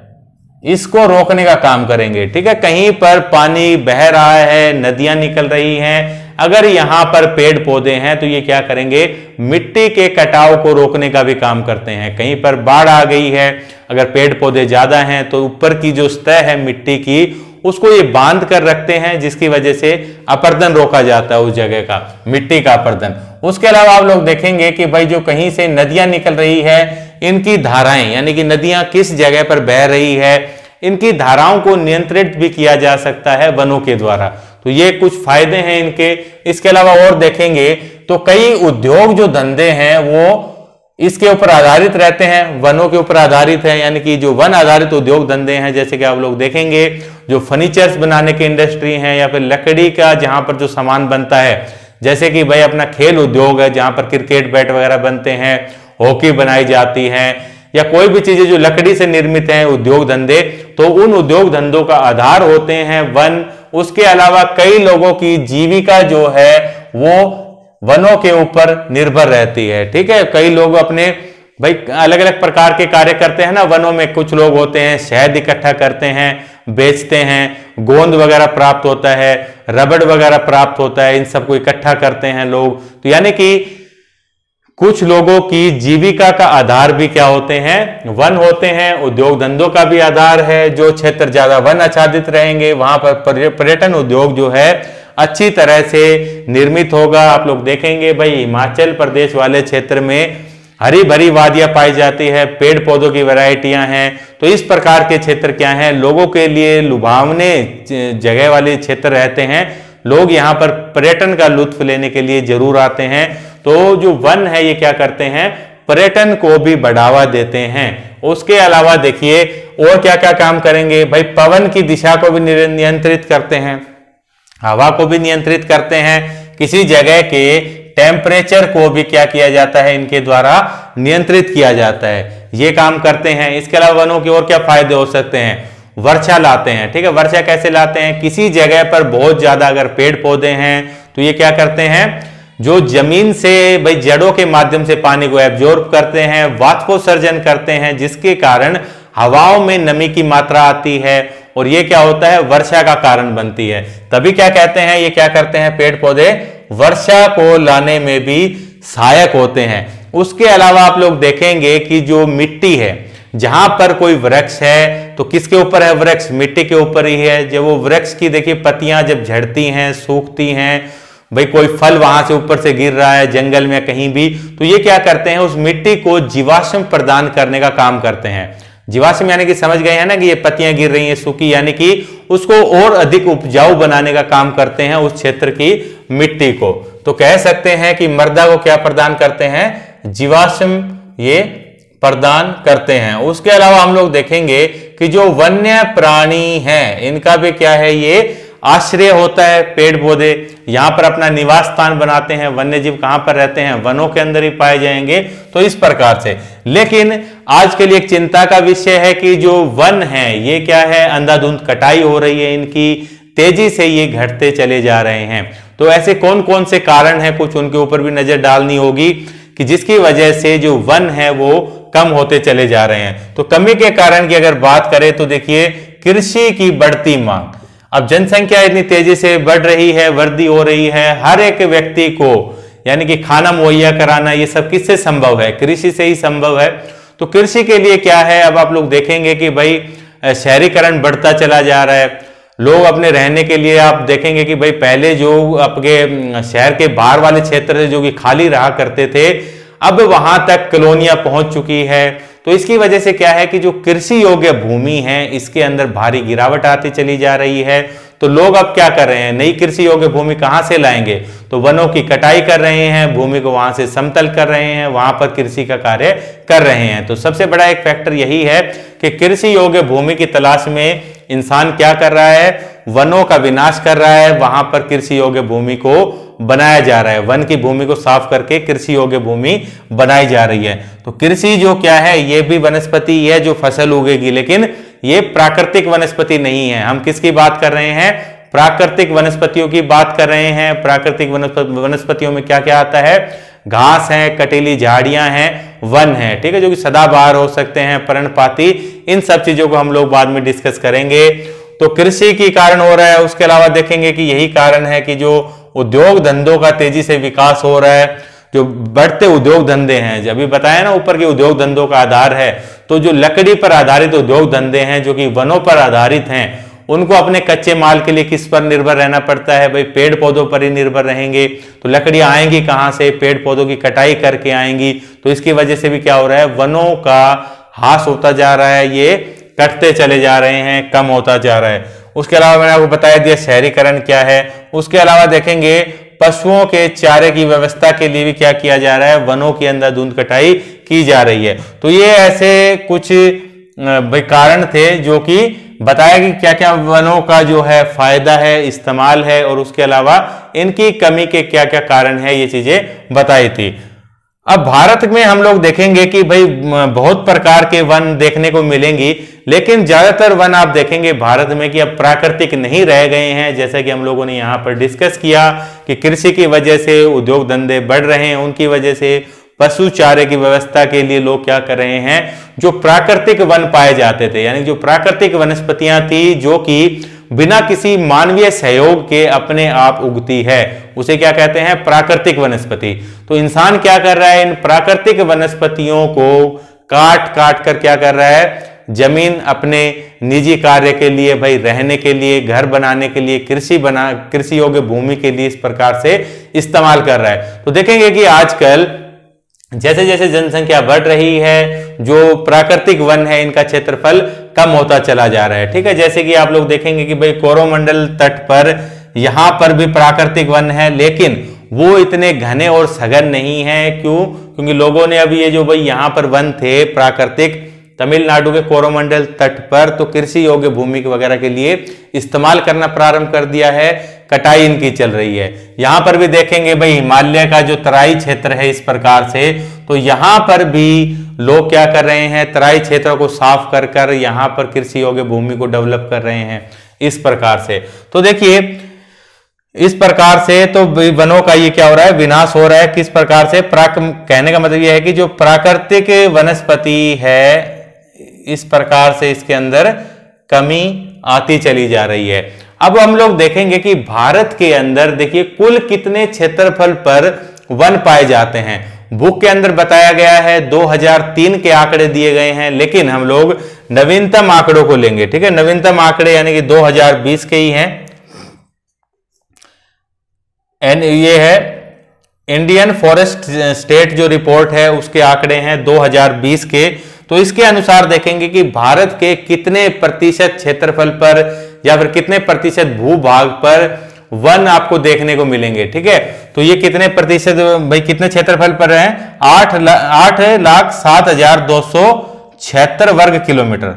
इसको रोकने का काम करेंगे, ठीक है। कहीं पर पानी बह रहा है, नदियां निकल रही हैं, अगर यहां पर पेड़ पौधे हैं तो ये क्या करेंगे, मिट्टी के कटाव को रोकने का भी काम करते हैं। कहीं पर बाढ़ आ गई है, अगर पेड़ पौधे ज्यादा हैं तो ऊपर की जो सतह है मिट्टी की उसको ये बांध कर रखते हैं, जिसकी वजह से अपरदन रोका जाता है उस जगह का, मिट्टी का अपरदन। उसके अलावा आप लोग देखेंगे कि भाई जो कहीं से नदियां निकल रही है, इनकी धाराएं, यानी कि नदियां किस जगह पर बह रही है, इनकी धाराओं को नियंत्रित भी किया जा सकता है वनों के द्वारा। तो ये कुछ फायदे हैं इनके। इसके अलावा और देखेंगे तो कई उद्योग जो धंधे हैं वो इसके ऊपर आधारित रहते हैं, वनों के ऊपर आधारित है। यानी कि जो वन आधारित उद्योग धंधे हैं, जैसे कि आप लोग देखेंगे जो फर्नीचर्स बनाने की इंडस्ट्री है, या फिर लकड़ी का जहां पर जो सामान बनता है, जैसे कि भाई अपना खेल उद्योग है जहां पर क्रिकेट बैट वगैरह बनते हैं, हॉकी बनाई जाती है, या कोई भी चीजें जो लकड़ी से निर्मित हैं उद्योग धंधे, तो उन उद्योग धंधों का आधार होते हैं वन। उसके अलावा कई लोगों की जीविका जो है वो वनों के ऊपर निर्भर रहती है, ठीक है। कई लोग अपने भाई अलग अलग प्रकार के कार्य करते हैं ना वनों में। कुछ लोग होते हैं शहद इकट्ठा करते हैं, बेचते हैं, गोंद वगैरह प्राप्त होता है, रबड़ वगैरह प्राप्त होता है, इन सबको इकट्ठा करते हैं लोग। तो यानी कि कुछ लोगों की जीविका का आधार भी क्या होते हैं, वन होते हैं। उद्योग धंधों का भी आधार है। जो क्षेत्र ज्यादा वन आच्छादित रहेंगे वहां पर पर्यटन उद्योग जो है अच्छी तरह से निर्मित होगा। आप लोग देखेंगे भाई हिमाचल प्रदेश वाले क्षेत्र में हरी भरी वादियां पाई जाती है, पेड़ पौधों की वैरायटियां हैं। तो इस प्रकार के क्षेत्र क्या हैं, लोगों के लिए लुभावने जगह वाले क्षेत्र रहते हैं। लोग यहाँ पर पर्यटन का लुत्फ लेने के लिए जरूर आते हैं। तो जो वन है ये क्या करते हैं, पर्यटन को भी बढ़ावा देते हैं। उसके अलावा देखिए और क्या क्या काम करेंगे, भाई पवन की दिशा को भी नियंत्रित करते हैं, हवा को भी नियंत्रित करते हैं, किसी जगह के टेम्परेचर को भी क्या किया जाता है, इनके द्वारा नियंत्रित किया जाता है, ये काम करते हैं। इसके अलावा वनों के और क्या फायदे हो सकते हैं, वर्षा लाते हैं, ठीक है। वर्षा कैसे लाते हैं, किसी जगह पर बहुत ज्यादा अगर पेड़ पौधे हैं तो ये क्या करते हैं, जो जमीन से भाई जड़ों के माध्यम से पानी को एब्जॉर्ब करते हैं, वाष्पोत्सर्जन करते हैं, जिसके कारण हवाओं में नमी की मात्रा आती है और ये क्या होता है, वर्षा का कारण बनती है। तभी क्या कहते हैं, ये क्या करते हैं, पेड़ पौधे वर्षा को लाने में भी सहायक होते हैं। उसके अलावा आप लोग देखेंगे कि जो मिट्टी है, जहां पर कोई वृक्ष है तो किसके ऊपर है, वृक्ष मिट्टी के ऊपर ही है। जब वो वृक्ष की देखिए पत्तियां जब झड़ती हैं, सूखती हैं, भाई कोई फल वहां से ऊपर से गिर रहा है जंगल में कहीं भी, तो ये क्या करते हैं, उस मिट्टी को जीवाश्म प्रदान करने का काम करते हैं। जीवाश्म यानी कि समझ गए हैं ना कि ये पत्तियां गिर रही हैं सूखी, यानी कि उसको और अधिक उपजाऊ बनाने का काम करते हैं उस क्षेत्र की मिट्टी को। तो कह सकते हैं कि मृदा को क्या प्रदान करते हैं, जीवाश्म ये प्रदान करते हैं। उसके अलावा हम लोग देखेंगे कि जो वन्य प्राणी हैं इनका भी क्या है, ये आश्रय होता है। पेड़ पौधे यहां पर अपना निवास स्थान बनाते हैं। वन्य जीव कहां पर रहते हैं, वनों के अंदर ही पाए जाएंगे। तो इस प्रकार से, लेकिन आज के लिए एक चिंता का विषय है कि जो वन है ये क्या है, अंधाधुंध कटाई हो रही है इनकी, तेजी से ये घटते चले जा रहे हैं। तो ऐसे कौन कौन से कारण हैं, कुछ उनके ऊपर भी नजर डालनी होगी कि जिसकी वजह से जो वन है वो कम होते चले जा रहे हैं। तो कमी के कारण की अगर बात करें तो देखिए कृषि की बढ़ती मांग। अब जनसंख्या इतनी तेजी से बढ़ रही है, वृद्धि हो रही है, हर एक व्यक्ति को यानी कि खाना मुहैया कराना ये सब किससे संभव है, कृषि से ही संभव है। तो कृषि के लिए क्या है, अब आप लोग देखेंगे कि भाई शहरीकरण बढ़ता चला जा रहा है। लोग अपने रहने के लिए आप देखेंगे कि भाई पहले जो आपके शहर के बाहर वाले क्षेत्र से जो कि खाली रहा करते थे, अब वहां तक कॉलोनियां पहुंच चुकी है। तो इसकी वजह से क्या है कि जो कृषि योग्य भूमि है इसके अंदर भारी गिरावट आती चली जा रही है। तो लोग अब क्या कर रहे हैं, नई कृषि योग्य भूमि कहां से लाएंगे, तो वनों की कटाई कर रहे हैं, भूमि को वहां से समतल कर रहे हैं, वहां पर कृषि का कार्य कर रहे हैं। तो सबसे बड़ा एक फैक्टर यही है कि कृषि योग्य भूमि की तलाश में इंसान क्या कर रहा है, वनों का विनाश कर रहा है, वहां पर कृषि योग्य भूमि को बनाया जा रहा है, वन की भूमि को साफ करके कृषि योग्य भूमि बनाई जा रही है। तो कृषि जो क्या है, ये भी वनस्पति है जो फसल उगेगी, लेकिन ये प्राकृतिक वनस्पति नहीं है। हम किसकी बात कर रहे हैं, प्राकृतिक वनस्पतियों की बात कर रहे हैं। प्राकृतिक वनस्पतियों में क्या क्या आता है, घास है, कटीली झाड़ियां हैं, वन है, ठीक है, जो कि सदाबहार हो सकते हैं, पर्णपाती, इन सब चीजों को हम लोग बाद में डिस्कस करेंगे। तो कृषि के कारण हो रहा है। उसके अलावा देखेंगे कि यही कारण है कि जो उद्योग धंधों का तेजी से विकास हो रहा है, जो बढ़ते उद्योग धंधे हैं, अभी बताया ना ऊपर के उद्योग धंधों का आधार है, तो जो लकड़ी पर आधारित उद्योग धंधे हैं जो कि वनों पर आधारित हैं, उनको अपने कच्चे माल के लिए किस पर निर्भर रहना पड़ता है, भाई पेड़ पौधों पर ही निर्भर रहेंगे। तो लकड़ियां आएंगी कहां से, पेड़ पौधों की कटाई करके आएंगी। तो इसकी वजह से भी क्या हो रहा है, वनों का ह्रास होता जा रहा है, ये कटते चले जा रहे हैं, कम होता जा रहा है। उसके अलावा मैंने आपको बताया दिया शहरीकरण क्या है। उसके अलावा देखेंगे पशुओं के चारे की व्यवस्था के लिए भी क्या किया जा रहा है, वनों के अंदर धुंध कटाई की जा रही है। तो ये ऐसे कुछ कारण थे जो कि बताया कि क्या क्या वनों का जो है फायदा है, इस्तेमाल है, और उसके अलावा इनकी कमी के क्या क्या कारण है, ये चीजें बताई थी। अब भारत में हम लोग देखेंगे कि भाई बहुत प्रकार के वन देखने को मिलेंगी, लेकिन ज्यादातर वन आप देखेंगे भारत में कि अब प्राकृतिक नहीं रह गए हैं। जैसा कि हम लोगों ने यहाँ पर डिस्कस किया कि कृषि की वजह से उद्योग धंधे बढ़ रहे हैं, उनकी वजह से पशु चारे की व्यवस्था के लिए लोग क्या कर रहे हैं, जो प्राकृतिक वन पाए जाते थे, यानी जो प्राकृतिक वनस्पतियां थी जो कि बिना किसी मानवीय सहयोग के अपने आप उगती है, उसे क्या कहते हैं, प्राकृतिक वनस्पति। तो इंसान क्या कर रहा है, इन प्राकृतिक वनस्पतियों को काट काट कर क्या कर रहा है, जमीन अपने निजी कार्य के लिए, भाई रहने के लिए, घर बनाने के लिए, कृषि योग्य भूमि के लिए इस प्रकार से इस्तेमाल कर रहा है। तो देखेंगे कि आजकल जैसे जैसे जनसंख्या बढ़ रही है, जो प्राकृतिक वन है इनका क्षेत्रफल कम होता चला जा रहा है, ठीक है। जैसे कि आप लोग देखेंगे कि भाई कोरोमंडल तट पर यहां पर भी प्राकृतिक वन है, लेकिन वो इतने घने और सघन नहीं है। क्यों? क्योंकि लोगों ने अभी ये जो भाई यहां पर वन थे प्राकृतिक तमिलनाडु के कोरोमंडल तट पर, तो कृषि योग्य भूमि वगैरह के लिए इस्तेमाल करना प्रारंभ कर दिया है, कटाई इनकी चल रही है। यहां पर भी देखेंगे भाई हिमालय का जो तराई क्षेत्र है इस प्रकार से, तो यहां पर भी लोग क्या कर रहे हैं, तराई क्षेत्रों को साफ कर कर यहां पर कृषि योग्य भूमि को डेवलप कर रहे हैं इस प्रकार से। तो देखिए इस प्रकार से तो वनों का ये क्या हो रहा है, विनाश हो रहा है। किस प्रकार से, कहने का मतलब यह है कि जो प्राकृतिक वनस्पति है इस प्रकार से इसके अंदर कमी आती चली जा रही है। अब हम लोग देखेंगे कि भारत के अंदर देखिए कुल कितने क्षेत्रफल पर वन पाए जाते हैं। बुक के अंदर बताया गया है 2003 के आंकड़े दिए गए हैं, लेकिन हम लोग नवीनतम आंकड़ों को लेंगे, ठीक है। नवीनतम आंकड़े यानी कि 2020 के ही हैं। ये है इंडियन फॉरेस्ट स्टेट जो रिपोर्ट है उसके आंकड़े हैं 2020 के। तो इसके अनुसार देखेंगे कि भारत के कितने प्रतिशत क्षेत्रफल पर या फिर कितने प्रतिशत भूभाग पर वन आपको देखने को मिलेंगे, ठीक है। तो ये कितने प्रतिशत भाई कितने क्षेत्रफल पर है, 8,07,276 वर्ग किलोमीटर,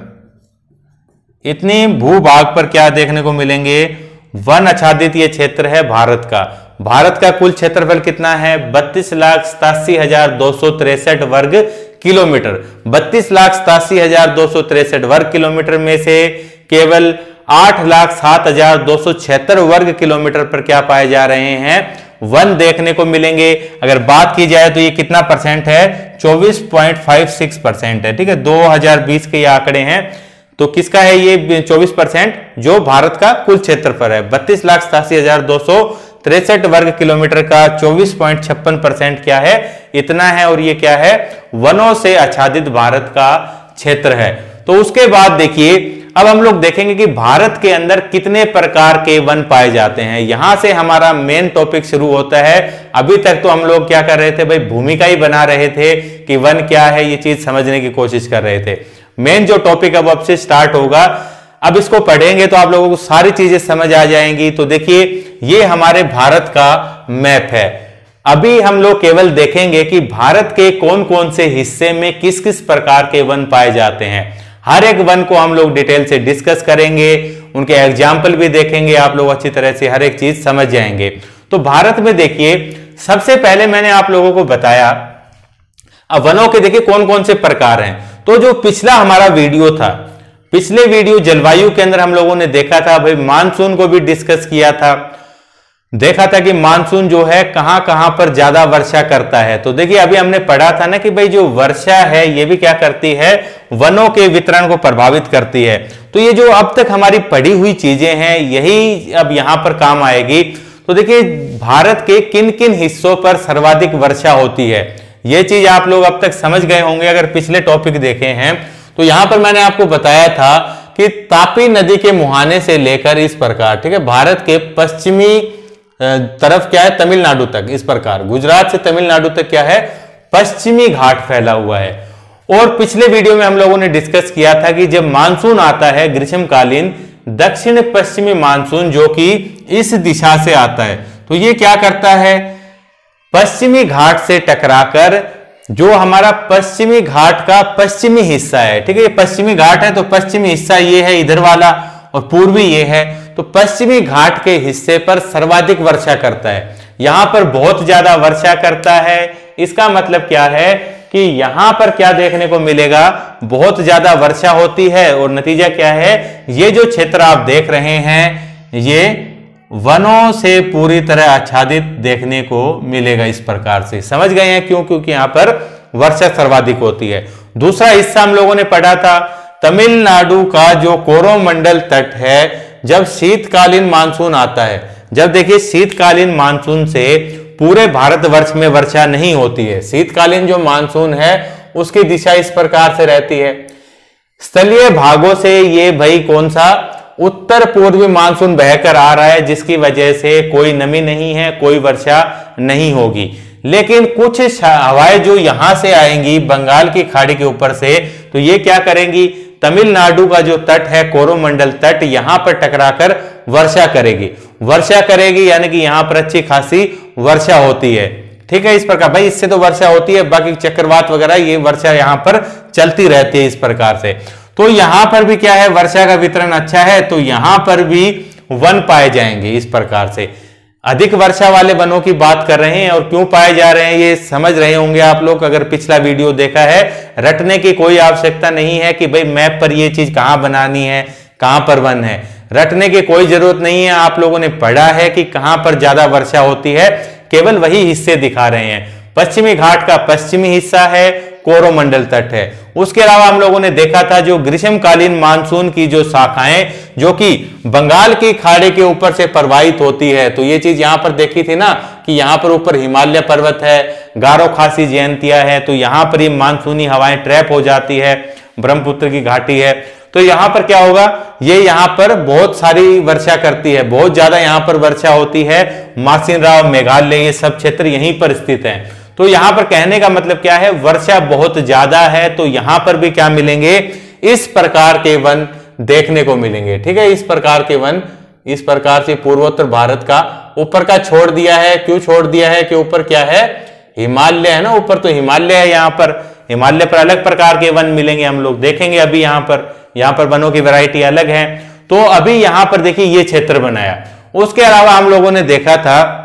इतनी भूभाग पर क्या देखने को मिलेंगे, वन आच्छादित ये क्षेत्र है भारत का। भारत का कुल क्षेत्रफल कितना है, 32,87,263 वर्ग किलोमीटर। 32,87,263 वर्ग किलोमीटर में से केवल 8,07,276 वर्ग किलोमीटर पर क्या पाए जा रहे हैं, वन देखने को मिलेंगे। अगर बात की जाए तो ये कितना परसेंट है, 24.56% है, ठीक है। 2020 के ये आंकड़े हैं, तो किसका है ये 24%, जो भारत का कुल क्षेत्रफल है। 32,87,263 वर्ग किलोमीटर का 24.56% क्या है, इतना है। और ये क्या है, वनों से आच्छादित भारत का क्षेत्र है। तो उसके बाद देखिए अब हम लोग देखेंगे कि भारत के अंदर कितने प्रकार के वन पाए जाते हैं। यहां से हमारा मेन टॉपिक शुरू होता है। अभी तक तो हम लोग क्या कर रहे थे भाई, भूमिका ही बना रहे थे कि वन क्या है, ये चीज समझने की कोशिश कर रहे थे। मेन जो टॉपिक अब से स्टार्ट होगा, अब इसको पढ़ेंगे तो आप लोगों को सारी चीजें समझ आ जाएंगी। तो देखिए, ये हमारे भारत का मैप है। अभी हम लोग केवल देखेंगे कि भारत के कौन कौन से हिस्से में किस किस प्रकार के वन पाए जाते हैं। हर एक वन को हम लोग डिटेल से डिस्कस करेंगे, उनके एग्जाम्पल भी देखेंगे, आप लोग अच्छी तरह से हर एक चीज समझ जाएंगे। तो भारत में देखिए, सबसे पहले मैंने आप लोगों को बताया, अब वनों के देखिए कौन कौन से प्रकार हैं। तो जो पिछला हमारा वीडियो था, पिछले वीडियो जलवायु के अंदर हम लोगों ने देखा था भाई, मानसून को भी डिस्कस किया था, देखा था कि मानसून जो है कहां कहां पर ज्यादा वर्षा करता है। तो देखिए, अभी हमने पढ़ा था ना कि भाई जो वर्षा है ये भी क्या करती है, वनों के वितरण को प्रभावित करती है। तो ये जो अब तक हमारी पढ़ी हुई चीजें हैं, यही अब यहां पर काम आएगी। तो देखिए, भारत के किन किन हिस्सों पर सर्वाधिक वर्षा होती है, ये चीज आप लोग अब तक समझ गए होंगे अगर पिछले टॉपिक देखे हैं। तो यहां पर मैंने आपको बताया था कि तापी नदी के मुहाने से लेकर इस प्रकार, ठीक है, भारत के पश्चिमी तरफ क्या है, तमिलनाडु तक, इस प्रकार गुजरात से तमिलनाडु तक क्या है, पश्चिमी घाट फैला हुआ है। और पिछले वीडियो में हम लोगों ने डिस्कस किया था कि जब मानसून आता है ग्रीष्मकालीन, दक्षिण पश्चिमी मानसून जो कि इस दिशा से आता है, तो ये क्या करता है, पश्चिमी घाट से टकराकर जो हमारा पश्चिमी घाट का पश्चिमी हिस्सा है, ठीक है, ये पश्चिमी घाट है तो पश्चिमी हिस्सा ये है इधर वाला, और पूर्वी ये है, तो पश्चिमी घाट के हिस्से पर सर्वाधिक वर्षा करता है। यहां पर बहुत ज्यादा वर्षा करता है। इसका मतलब क्या है कि यहां पर क्या देखने को मिलेगा, बहुत ज्यादा वर्षा होती है, और नतीजा क्या है, ये जो क्षेत्र आप देख रहे हैं ये वनों से पूरी तरह आच्छादित देखने को मिलेगा। इस प्रकार से समझ गए हैं क्यों, क्योंकि यहां पर वर्षा सर्वाधिक होती है। दूसरा हिस्सा हम लोगों ने पढ़ा था, तमिलनाडु का जो कोरोमंडल तट है, जब शीतकालीन मानसून आता है, जब देखिए शीतकालीन मानसून से पूरे भारतवर्ष में वर्षा नहीं होती है, शीतकालीन जो मानसून है उसकी दिशा इस प्रकार से रहती है, स्थलीय भागों से ये भाई कौन सा, उत्तर पूर्वी मानसून बहकर आ रहा है, जिसकी वजह से कोई नमी नहीं है, कोई वर्षा नहीं होगी। लेकिन कुछ हवाएं जो यहां से आएंगी बंगाल की खाड़ी के ऊपर से, तो ये क्या करेंगी, तमिलनाडु का जो तट है कोरोमंडल तट, यहां पर टकराकर वर्षा करेगी। वर्षा करेगी यानी कि यहां पर अच्छी खासी वर्षा होती है, ठीक है। इस प्रकार भाई इससे तो वर्षा होती है, बाकी चक्रवात वगैरह ये वर्षा यहां पर चलती रहती है इस प्रकार से। तो यहां पर भी क्या है, वर्षा का वितरण अच्छा है, तो यहां पर भी वन पाए जाएंगे इस प्रकार से। अधिक वर्षा वाले वनों की बात कर रहे हैं, और क्यों पाए जा रहे हैं ये समझ रहे होंगे आप लोग अगर पिछला वीडियो देखा है। रटने की कोई आवश्यकता नहीं है कि भाई मैप पर ये चीज कहां बनानी है, कहां पर वन है, रटने की कोई जरूरत नहीं है। आप लोगों ने पढ़ा है कि कहां पर ज्यादा वर्षा होती है, केवल वही हिस्से दिखा रहे हैं। पश्चिमी घाट का पश्चिमी हिस्सा है, कोरोमंडल तट है। उसके अलावा हम लोगों ने देखा था जो ग्रीष्मकालीन मानसून की जो शाखाएं जो कि बंगाल की खाड़ी के ऊपर से प्रवाहित होती है, तो ये चीज यहां पर देखी थी ना कि यहां पर ऊपर हिमालय पर्वत है, गारो खासी जयंतिया है, तो यहां पर ये मानसूनी हवाएं ट्रैप हो जाती है, ब्रह्मपुत्र की घाटी है, तो यहां पर क्या होगा, ये यहां पर बहुत सारी वर्षा करती है, बहुत ज्यादा यहां पर वर्षा होती है। मासिनराव, मेघालय, ये सब क्षेत्र यहीं पर स्थित हैं। तो यहां पर कहने का मतलब क्या है, वर्षा बहुत ज्यादा है, तो यहां पर भी क्या मिलेंगे, इस प्रकार के वन देखने को मिलेंगे, ठीक है। इस प्रकार के वन, इस प्रकार से पूर्वोत्तर भारत का ऊपर का छोड़ दिया है। क्यों छोड़ दिया है कि ऊपर क्या है, हिमालय है ना, ऊपर तो हिमालय है, यहां पर हिमालय पर अलग प्रकार के वन मिलेंगे, हम लोग देखेंगे अभी। यहां पर वनों की वैरायटी अलग है। तो अभी यहां पर देखिए ये क्षेत्र बनाया। उसके अलावा हम लोगों ने देखा था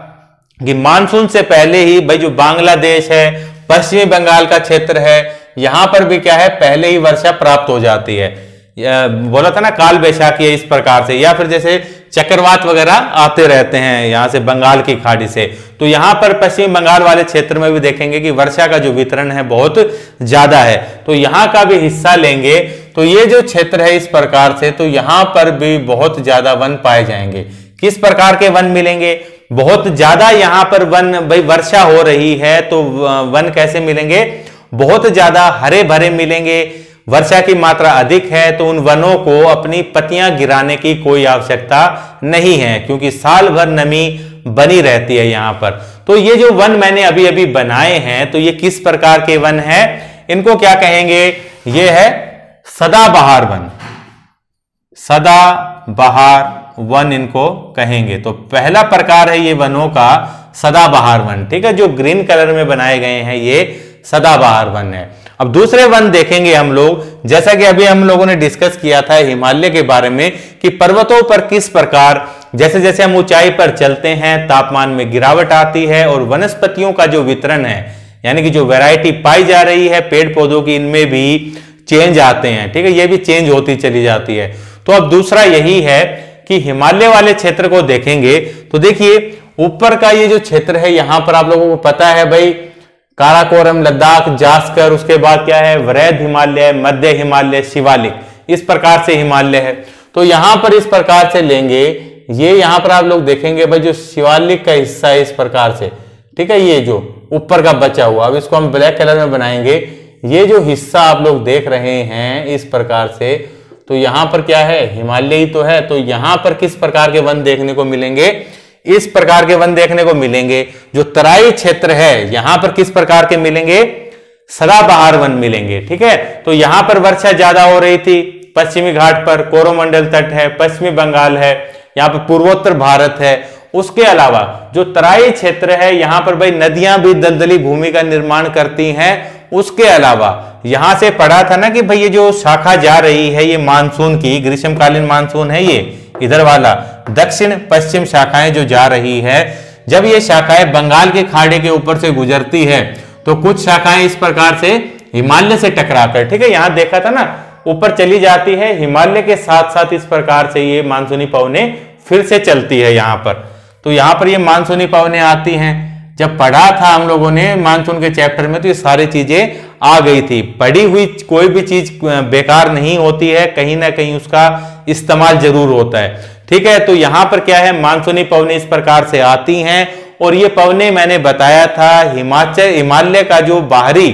कि मानसून से पहले ही भाई जो बांग्लादेश है, पश्चिमी बंगाल का क्षेत्र है, यहां पर भी क्या है, पहले ही वर्षा प्राप्त हो जाती है। बोला था ना काल बैशाखी है इस प्रकार से, या फिर जैसे चक्रवात वगैरह आते रहते हैं यहां से बंगाल की खाड़ी से। तो यहां पर पश्चिम बंगाल वाले क्षेत्र में भी देखेंगे कि वर्षा का जो वितरण है बहुत ज्यादा है, तो यहां का भी हिस्सा लेंगे। तो ये जो क्षेत्र है इस प्रकार से, तो यहां पर भी बहुत ज्यादा वन पाए जाएंगे। किस प्रकार के वन मिलेंगे, बहुत ज्यादा यहां पर वन, भाई वर्षा हो रही है तो वन कैसे मिलेंगे, बहुत ज्यादा हरे भरे मिलेंगे। वर्षा की मात्रा अधिक है तो उन वनों को अपनी पत्तियां गिराने की कोई आवश्यकता नहीं है, क्योंकि साल भर नमी बनी रहती है यहां पर। तो ये जो वन मैंने अभी अभी बनाए हैं, तो ये किस प्रकार के वन है? इनको क्या कहेंगे? ये है सदाबहार वन। सदाबहार वन इनको कहेंगे। तो पहला प्रकार है ये वनों का सदाबहार वन, ठीक है, जो ग्रीन कलर में बनाए गए हैं, ये सदाबहार वन है। अब दूसरे वन देखेंगे हम लोग, जैसा कि अभी हम लोगों ने डिस्कस किया था हिमालय के बारे में कि पर्वतों पर किस प्रकार जैसे जैसे हम ऊंचाई पर चलते हैं तापमान में गिरावट आती है और वनस्पतियों का जो वितरण है, यानी कि जो वैरायटी पाई जा रही है पेड़ पौधों की, इनमें भी चेंज आते हैं, ठीक है, ये भी चेंज होती चली जाती है। तो अब दूसरा यही है कि हिमालय वाले क्षेत्र को देखेंगे तो देखिए ऊपर का ये जो क्षेत्र है, यहां पर आप लोगों को पता है भाई काराकोरम, लद्दाख, जास्कर, उसके बाद क्या है वृहद हिमालय, मध्य हिमालय, शिवालिक, इस प्रकार से हिमालय है। तो यहां पर इस प्रकार से लेंगे, ये यहां पर आप लोग देखेंगे भाई जो शिवालिक का हिस्सा है इस प्रकार से, ठीक है, ये जो ऊपर का बचा हुआ, अब इसको हम ब्लैक कलर में बनाएंगे। ये जो हिस्सा आप लोग देख रहे हैं इस प्रकार से, तो यहां पर क्या है हिमालय ही तो है। तो यहां पर किस प्रकार के वन देखने को मिलेंगे? इस प्रकार के वन देखने को मिलेंगे। जो तराई क्षेत्र है यहां पर किस प्रकार के मिलेंगे? सदाबहार वन मिलेंगे, ठीक है। तो यहां पर वर्षा ज्यादा हो रही थी, पश्चिमी घाट पर कोरोमंडल तट है, पश्चिमी बंगाल है, यहाँ पर पूर्वोत्तर भारत है। उसके अलावा जो तराई क्षेत्र है यहां पर भाई नदियां भी दलदली भूमि का निर्माण करती हैं। उसके अलावा यहां से पढ़ा था ना कि भाई ये जो शाखा जा रही है ये मानसून की, ग्रीष्मकालीन मानसून है, ये इधर वाला दक्षिण पश्चिम शाखाएं जो जा रही है, जब ये शाखाएं बंगाल के खाड़ी के ऊपर से गुजरती है तो कुछ शाखाएं इस प्रकार से हिमालय से टकराकर, ठीक है, यहां देखा था ना, ऊपर चली जाती है, हिमालय के साथ साथ इस प्रकार से ये मानसूनी पवनें फिर से चलती है यहां पर। तो यहां पर ये मानसूनी पवनें आती हैं। जब पढ़ा था हम लोगों ने मानसून के चैप्टर में तो ये सारी चीजें आ गई थी। पढ़ी हुई कोई भी चीज बेकार नहीं होती है, कहीं ना कहीं उसका इस्तेमाल जरूर होता है, ठीक है। तो यहां पर क्या है मानसूनी पवनें इस प्रकार से आती हैं और ये पवनें मैंने बताया था हिमालय का जो बाहरी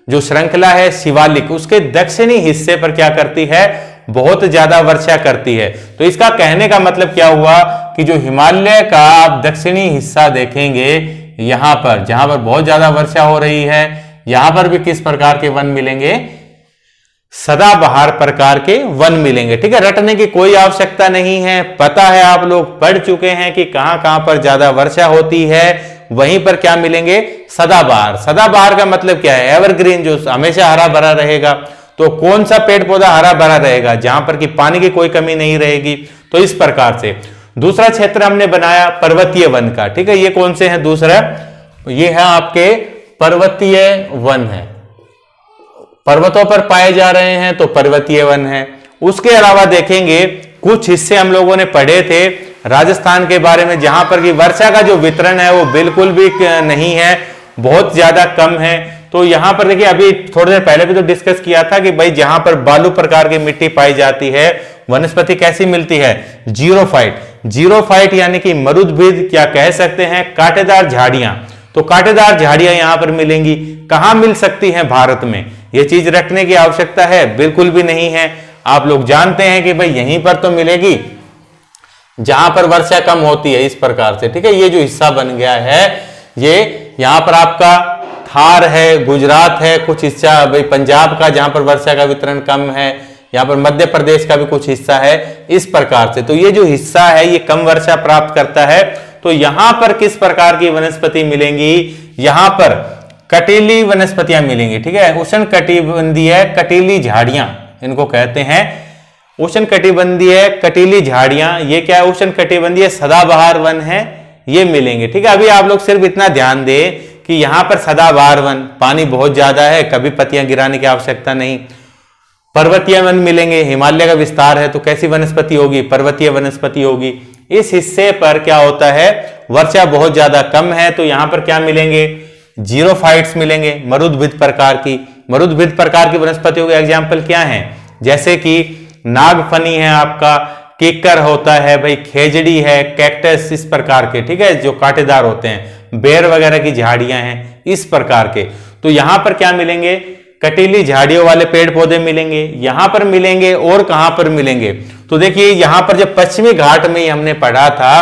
जो श्रृंखला है शिवालिक, उसके दक्षिणी हिस्से पर क्या करती है? बहुत ज्यादा वर्षा करती है। तो इसका कहने का मतलब क्या हुआ कि जो हिमालय का आप दक्षिणी हिस्सा देखेंगे यहां पर, जहां पर बहुत ज्यादा वर्षा हो रही है, यहां पर भी किस प्रकार के वन मिलेंगे? सदाबहार प्रकार के वन मिलेंगे, ठीक है। रटने की कोई आवश्यकता नहीं है, पता है, आप लोग पढ़ चुके हैं कि कहां कहां पर ज्यादा वर्षा होती है, वहीं पर क्या मिलेंगे? सदाबहार। सदाबहार का मतलब क्या है? एवरग्रीन, जो हमेशा हरा भरा रहेगा। तो कौन सा पेड़ पौधा हरा भरा रहेगा? जहां पर कि पानी की कोई कमी नहीं रहेगी। तो इस प्रकार से दूसरा क्षेत्र हमने बनाया पर्वतीय वन का, ठीक है। ये कौन से हैं? दूसरा ये है आपके पर्वतीय वन है, पर्वतों पर पाए जा रहे हैं तो पर्वतीय वन है। उसके अलावा देखेंगे कुछ हिस्से हम लोगों ने पढ़े थे राजस्थान के बारे में, जहां पर कि वर्षा का जो वितरण है वो बिल्कुल भी नहीं है, बहुत ज्यादा कम है। तो यहां पर देखिए अभी थोड़ी देर पहले भी तो डिस्कस किया था कि भाई जहां पर बालू प्रकार की मिट्टी पाई जाती है, वनस्पति कैसी मिलती है? जीरोफाइट। जीरोफाइट यानी कि मरुद्भिद, क्या कह सकते हैं, कांटेदार झाड़ियां। तो कांटेदार झाड़ियां यहां पर मिलेंगी। कहां मिल सकती हैं? भारत में। यह चीज रखने की आवश्यकता है? बिल्कुल भी नहीं है। आप लोग जानते हैं कि भाई यहीं पर तो मिलेगी जहां पर वर्षा कम होती है, इस प्रकार से, ठीक है। ये जो हिस्सा बन गया है, ये यहां पर आपका थार है, गुजरात है, कुछ हिस्सा भाई पंजाब का जहां पर वर्षा का वितरण कम है, यहाँ पर मध्य प्रदेश का भी कुछ हिस्सा है, इस प्रकार से। तो ये जो हिस्सा है ये कम वर्षा प्राप्त करता है। तो यहां पर किस प्रकार की वनस्पति मिलेंगी? यहां पर कटीली वनस्पतियां मिलेंगी, ठीक है। उष्ण कटिबंधीय कटीली झाड़ियां इनको कहते हैं, उष्ण कटिबंधीय कटीली झाड़ियां। ये क्या है? उष्ण कटिबंधीय सदाबहार वन है, ये मिलेंगे, ठीक है। अभी आप लोग सिर्फ इतना ध्यान दें कि यहां पर सदाबहार वन, पानी बहुत ज्यादा है, कभी पत्तियां गिराने की आवश्यकता नहीं। पर्वतीय वन मिलेंगे, हिमालय का विस्तार है तो कैसी वनस्पति होगी? पर्वतीय वनस्पति होगी। इस हिस्से पर क्या होता है? वर्षा बहुत ज्यादा कम है, तो यहां पर क्या मिलेंगे? जीरोफाइट्स मिलेंगे, मरुद्भिद प्रकार की। मरुद्भिद प्रकार की वनस्पतियों के एग्जाम्पल क्या हैं? जैसे कि नागफनी है आपका, केकर होता है भाई, खेजड़ी है, कैक्टस, इस प्रकार के, ठीक है, जो कांटेदार होते हैं, बेर वगैरह की झाड़ियां हैं, इस प्रकार के। तो यहां पर क्या मिलेंगे? कटीली झाड़ियों वाले पेड़ पौधे मिलेंगे, यहां पर मिलेंगे, और कहां पर मिलेंगे? तो देखिए यहां पर जब पश्चिमी घाट में हमने पढ़ा था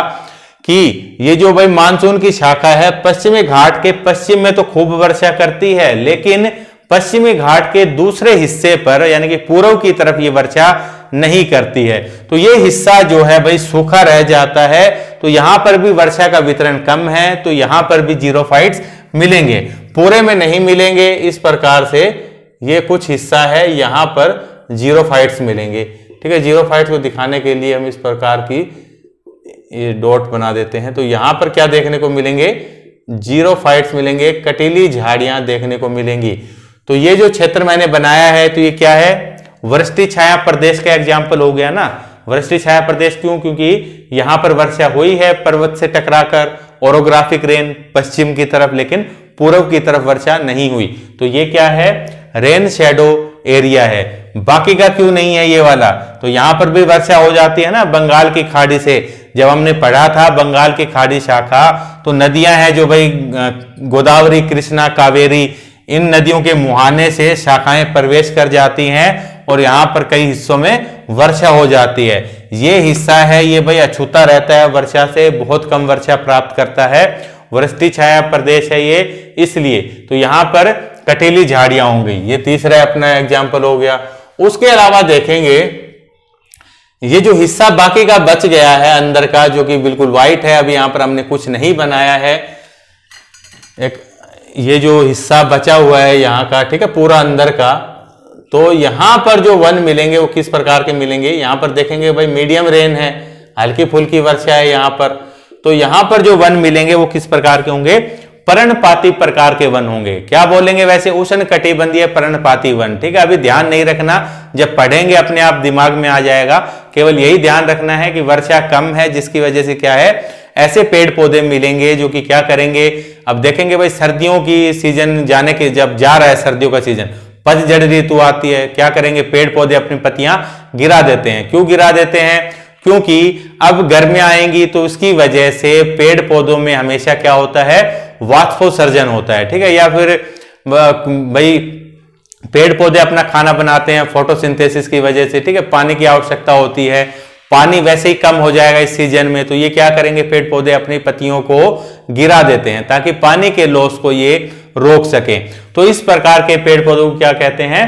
कि ये जो भाई मानसून की शाखा है पश्चिमी घाट के पश्चिम में तो खूब वर्षा करती है, लेकिन पश्चिमी घाट के दूसरे हिस्से पर यानी कि पूर्व की तरफ ये वर्षा नहीं करती है। तो ये हिस्सा जो है भाई सूखा रह जाता है, तो यहां पर भी वर्षा का वितरण कम है, तो यहां पर भी जीरोफाइट्स मिलेंगे, पूरे में नहीं मिलेंगे। इस प्रकार से ये कुछ हिस्सा है, यहां पर जीरोफाइट्स मिलेंगे। ठीक है, जीरोफाइट्स को दिखाने के लिए हम इस प्रकार की ये डॉट बना देते हैं। तो यहां पर क्या देखने को मिलेंगे? जीरोफाइट्स मिलेंगे, कटीली झाड़ियां देखने को मिलेंगी। तो ये जो क्षेत्र मैंने बनाया है तो ये क्या है? वृष्टि छाया प्रदेश का एग्जाम्पल हो गया ना। वृष्टि छाया प्रदेश क्यों? क्योंकि यहां पर वर्षा हुई है पर्वत से टकराकर, ओरोग्राफिक रेन पश्चिम की तरफ, लेकिन पूर्व की तरफ वर्षा नहीं हुई। तो ये क्या है? रेन शेडो एरिया है। बाकी का क्यों नहीं है ये वाला? तो यहां पर भी वर्षा हो जाती है ना बंगाल की खाड़ी से। जब हमने पढ़ा था बंगाल की खाड़ी शाखा, तो नदियां हैं जो भाई गोदावरी, कृष्णा, कावेरी, इन नदियों के मुहाने से शाखाएं प्रवेश कर जाती हैं और यहां पर कई हिस्सों में वर्षा हो जाती है। ये हिस्सा है ये भाई अछूता रहता है वर्षा से, बहुत कम वर्षा प्राप्त करता है, वृष्टि छाया प्रदेश है ये, इसलिए। तो यहां पर कटीली झाड़ियां होंगी। ये तीसरा अपना एग्जाम्पल हो गया। उसके अलावा देखेंगे ये जो हिस्सा बाकी का बच गया है अंदर का, जो कि बिल्कुल व्हाइट है, अभी यहां पर हमने कुछ नहीं बनाया है। एक ये जो हिस्सा बचा हुआ है यहाँ का, ठीक है, पूरा अंदर का, तो यहां पर जो वन मिलेंगे वो किस प्रकार के मिलेंगे? यहां पर देखेंगे भाई मीडियम रेन है, हल्की फुल्की वर्षा है यहां पर। तो यहां पर जो वन मिलेंगे वो किस प्रकार के होंगे? पर्णपाती प्रकार के वन होंगे। क्या बोलेंगे वैसे? उष्ण कटिबंधीय पर्णपाती वन। ठीक है, अभी ध्यान नहीं रखना, जब पढ़ेंगे अपने आप दिमाग में आ जाएगा। केवल यही ध्यान रखना है कि वर्षा कम है, जिसकी वजह से क्या है, ऐसे पेड़ पौधे मिलेंगे जो कि क्या करेंगे? अब देखेंगे भाई सर्दियों की सीजन जाने के, जब जा रहा है सर्दियों का सीजन, पतझड़ ऋतु आती है, क्या करेंगे? पेड़ पौधे अपनी पत्तियां गिरा देते हैं। क्यों गिरा देते हैं? क्योंकि अब गर्मियां आएंगी तो उसकी वजह से पेड़ पौधों में हमेशा क्या होता है? वाष्पोत्सर्जन होता है। ठीक है, या फिर भाई पेड़ पौधे अपना खाना बनाते हैं फोटोसिंथेसिस की वजह से। ठीक है, पानी की आवश्यकता होती है, पानी वैसे ही कम हो जाएगा इस सीजन में, तो ये क्या करेंगे? पेड़ पौधे अपनी पत्तियों को गिरा देते हैं ताकि पानी के लॉस को ये रोक सके। तो इस प्रकार के पेड़ पौधों को क्या कहते हैं?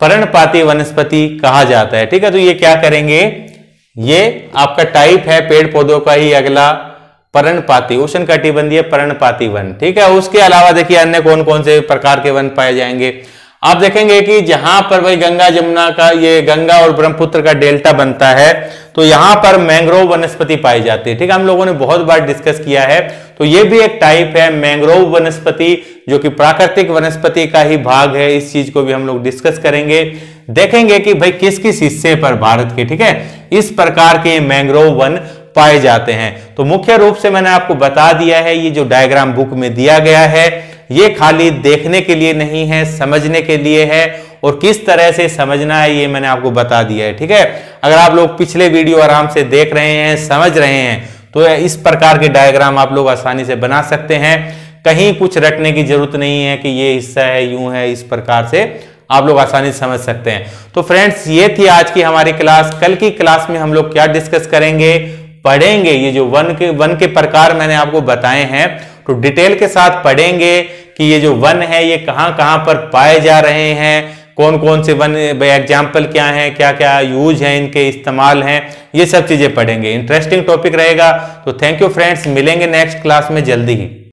पर्णपाती वनस्पति कहा जाता है। ठीक है, तो ये क्या करेंगे? ये आपका टाइप है पेड़ पौधों का ही अगला, पर्णपाती, उष्ण कटिबंधीय पर्णपाती वन। ठीक है, उसके अलावा देखिए अन्य कौन कौन से प्रकार के वन पाए जाएंगे। आप देखेंगे कि जहां पर भाई गंगा जमुना का, ये गंगा और ब्रह्मपुत्र का डेल्टा बनता है, तो यहां पर मैंग्रोव वनस्पति पाई जाती है। ठीक है, हम लोगों ने बहुत बार डिस्कस किया है। तो ये भी एक टाइप है मैंग्रोव वनस्पति, जो कि प्राकृतिक वनस्पति का ही भाग है। इस चीज को भी हम लोग डिस्कस करेंगे, देखेंगे कि भाई किस किस हिस्से पर भारत के, ठीक है, इस प्रकार के मैंग्रोव वन पाए जाते हैं। तो मुख्य रूप से मैंने आपको बता दिया है, ये जो डायग्राम बुक में दिया गया है ये खाली देखने के लिए नहीं है, समझने के लिए है, और किस तरह से समझना है ये मैंने आपको बता दिया है। ठीक है, अगर आप लोग पिछले वीडियो आराम से देख रहे हैं, समझ रहे हैं, तो इस प्रकार के डायग्राम आप लोग आसानी से बना सकते हैं। कहीं कुछ रटने की जरूरत नहीं है कि ये हिस्सा है, यूं है, इस प्रकार से आप लोग आसानी से समझ सकते हैं। तो फ्रेंड्स, ये थी आज की हमारी क्लास। कल की क्लास में हम लोग क्या डिस्कस करेंगे, पढ़ेंगे ये जो वन के प्रकार मैंने आपको बताए हैं, तो डिटेल के साथ पढ़ेंगे कि ये जो वन है ये कहां कहां पर पाए जा रहे हैं, कौन कौन से वन, एग्जाम्पल क्या है, क्या क्या यूज है, इनके इस्तेमाल हैं, ये सब चीजें पढ़ेंगे। इंटरेस्टिंग टॉपिक रहेगा। तो थैंक यू फ्रेंड्स, मिलेंगे नेक्स्ट क्लास में जल्दी ही।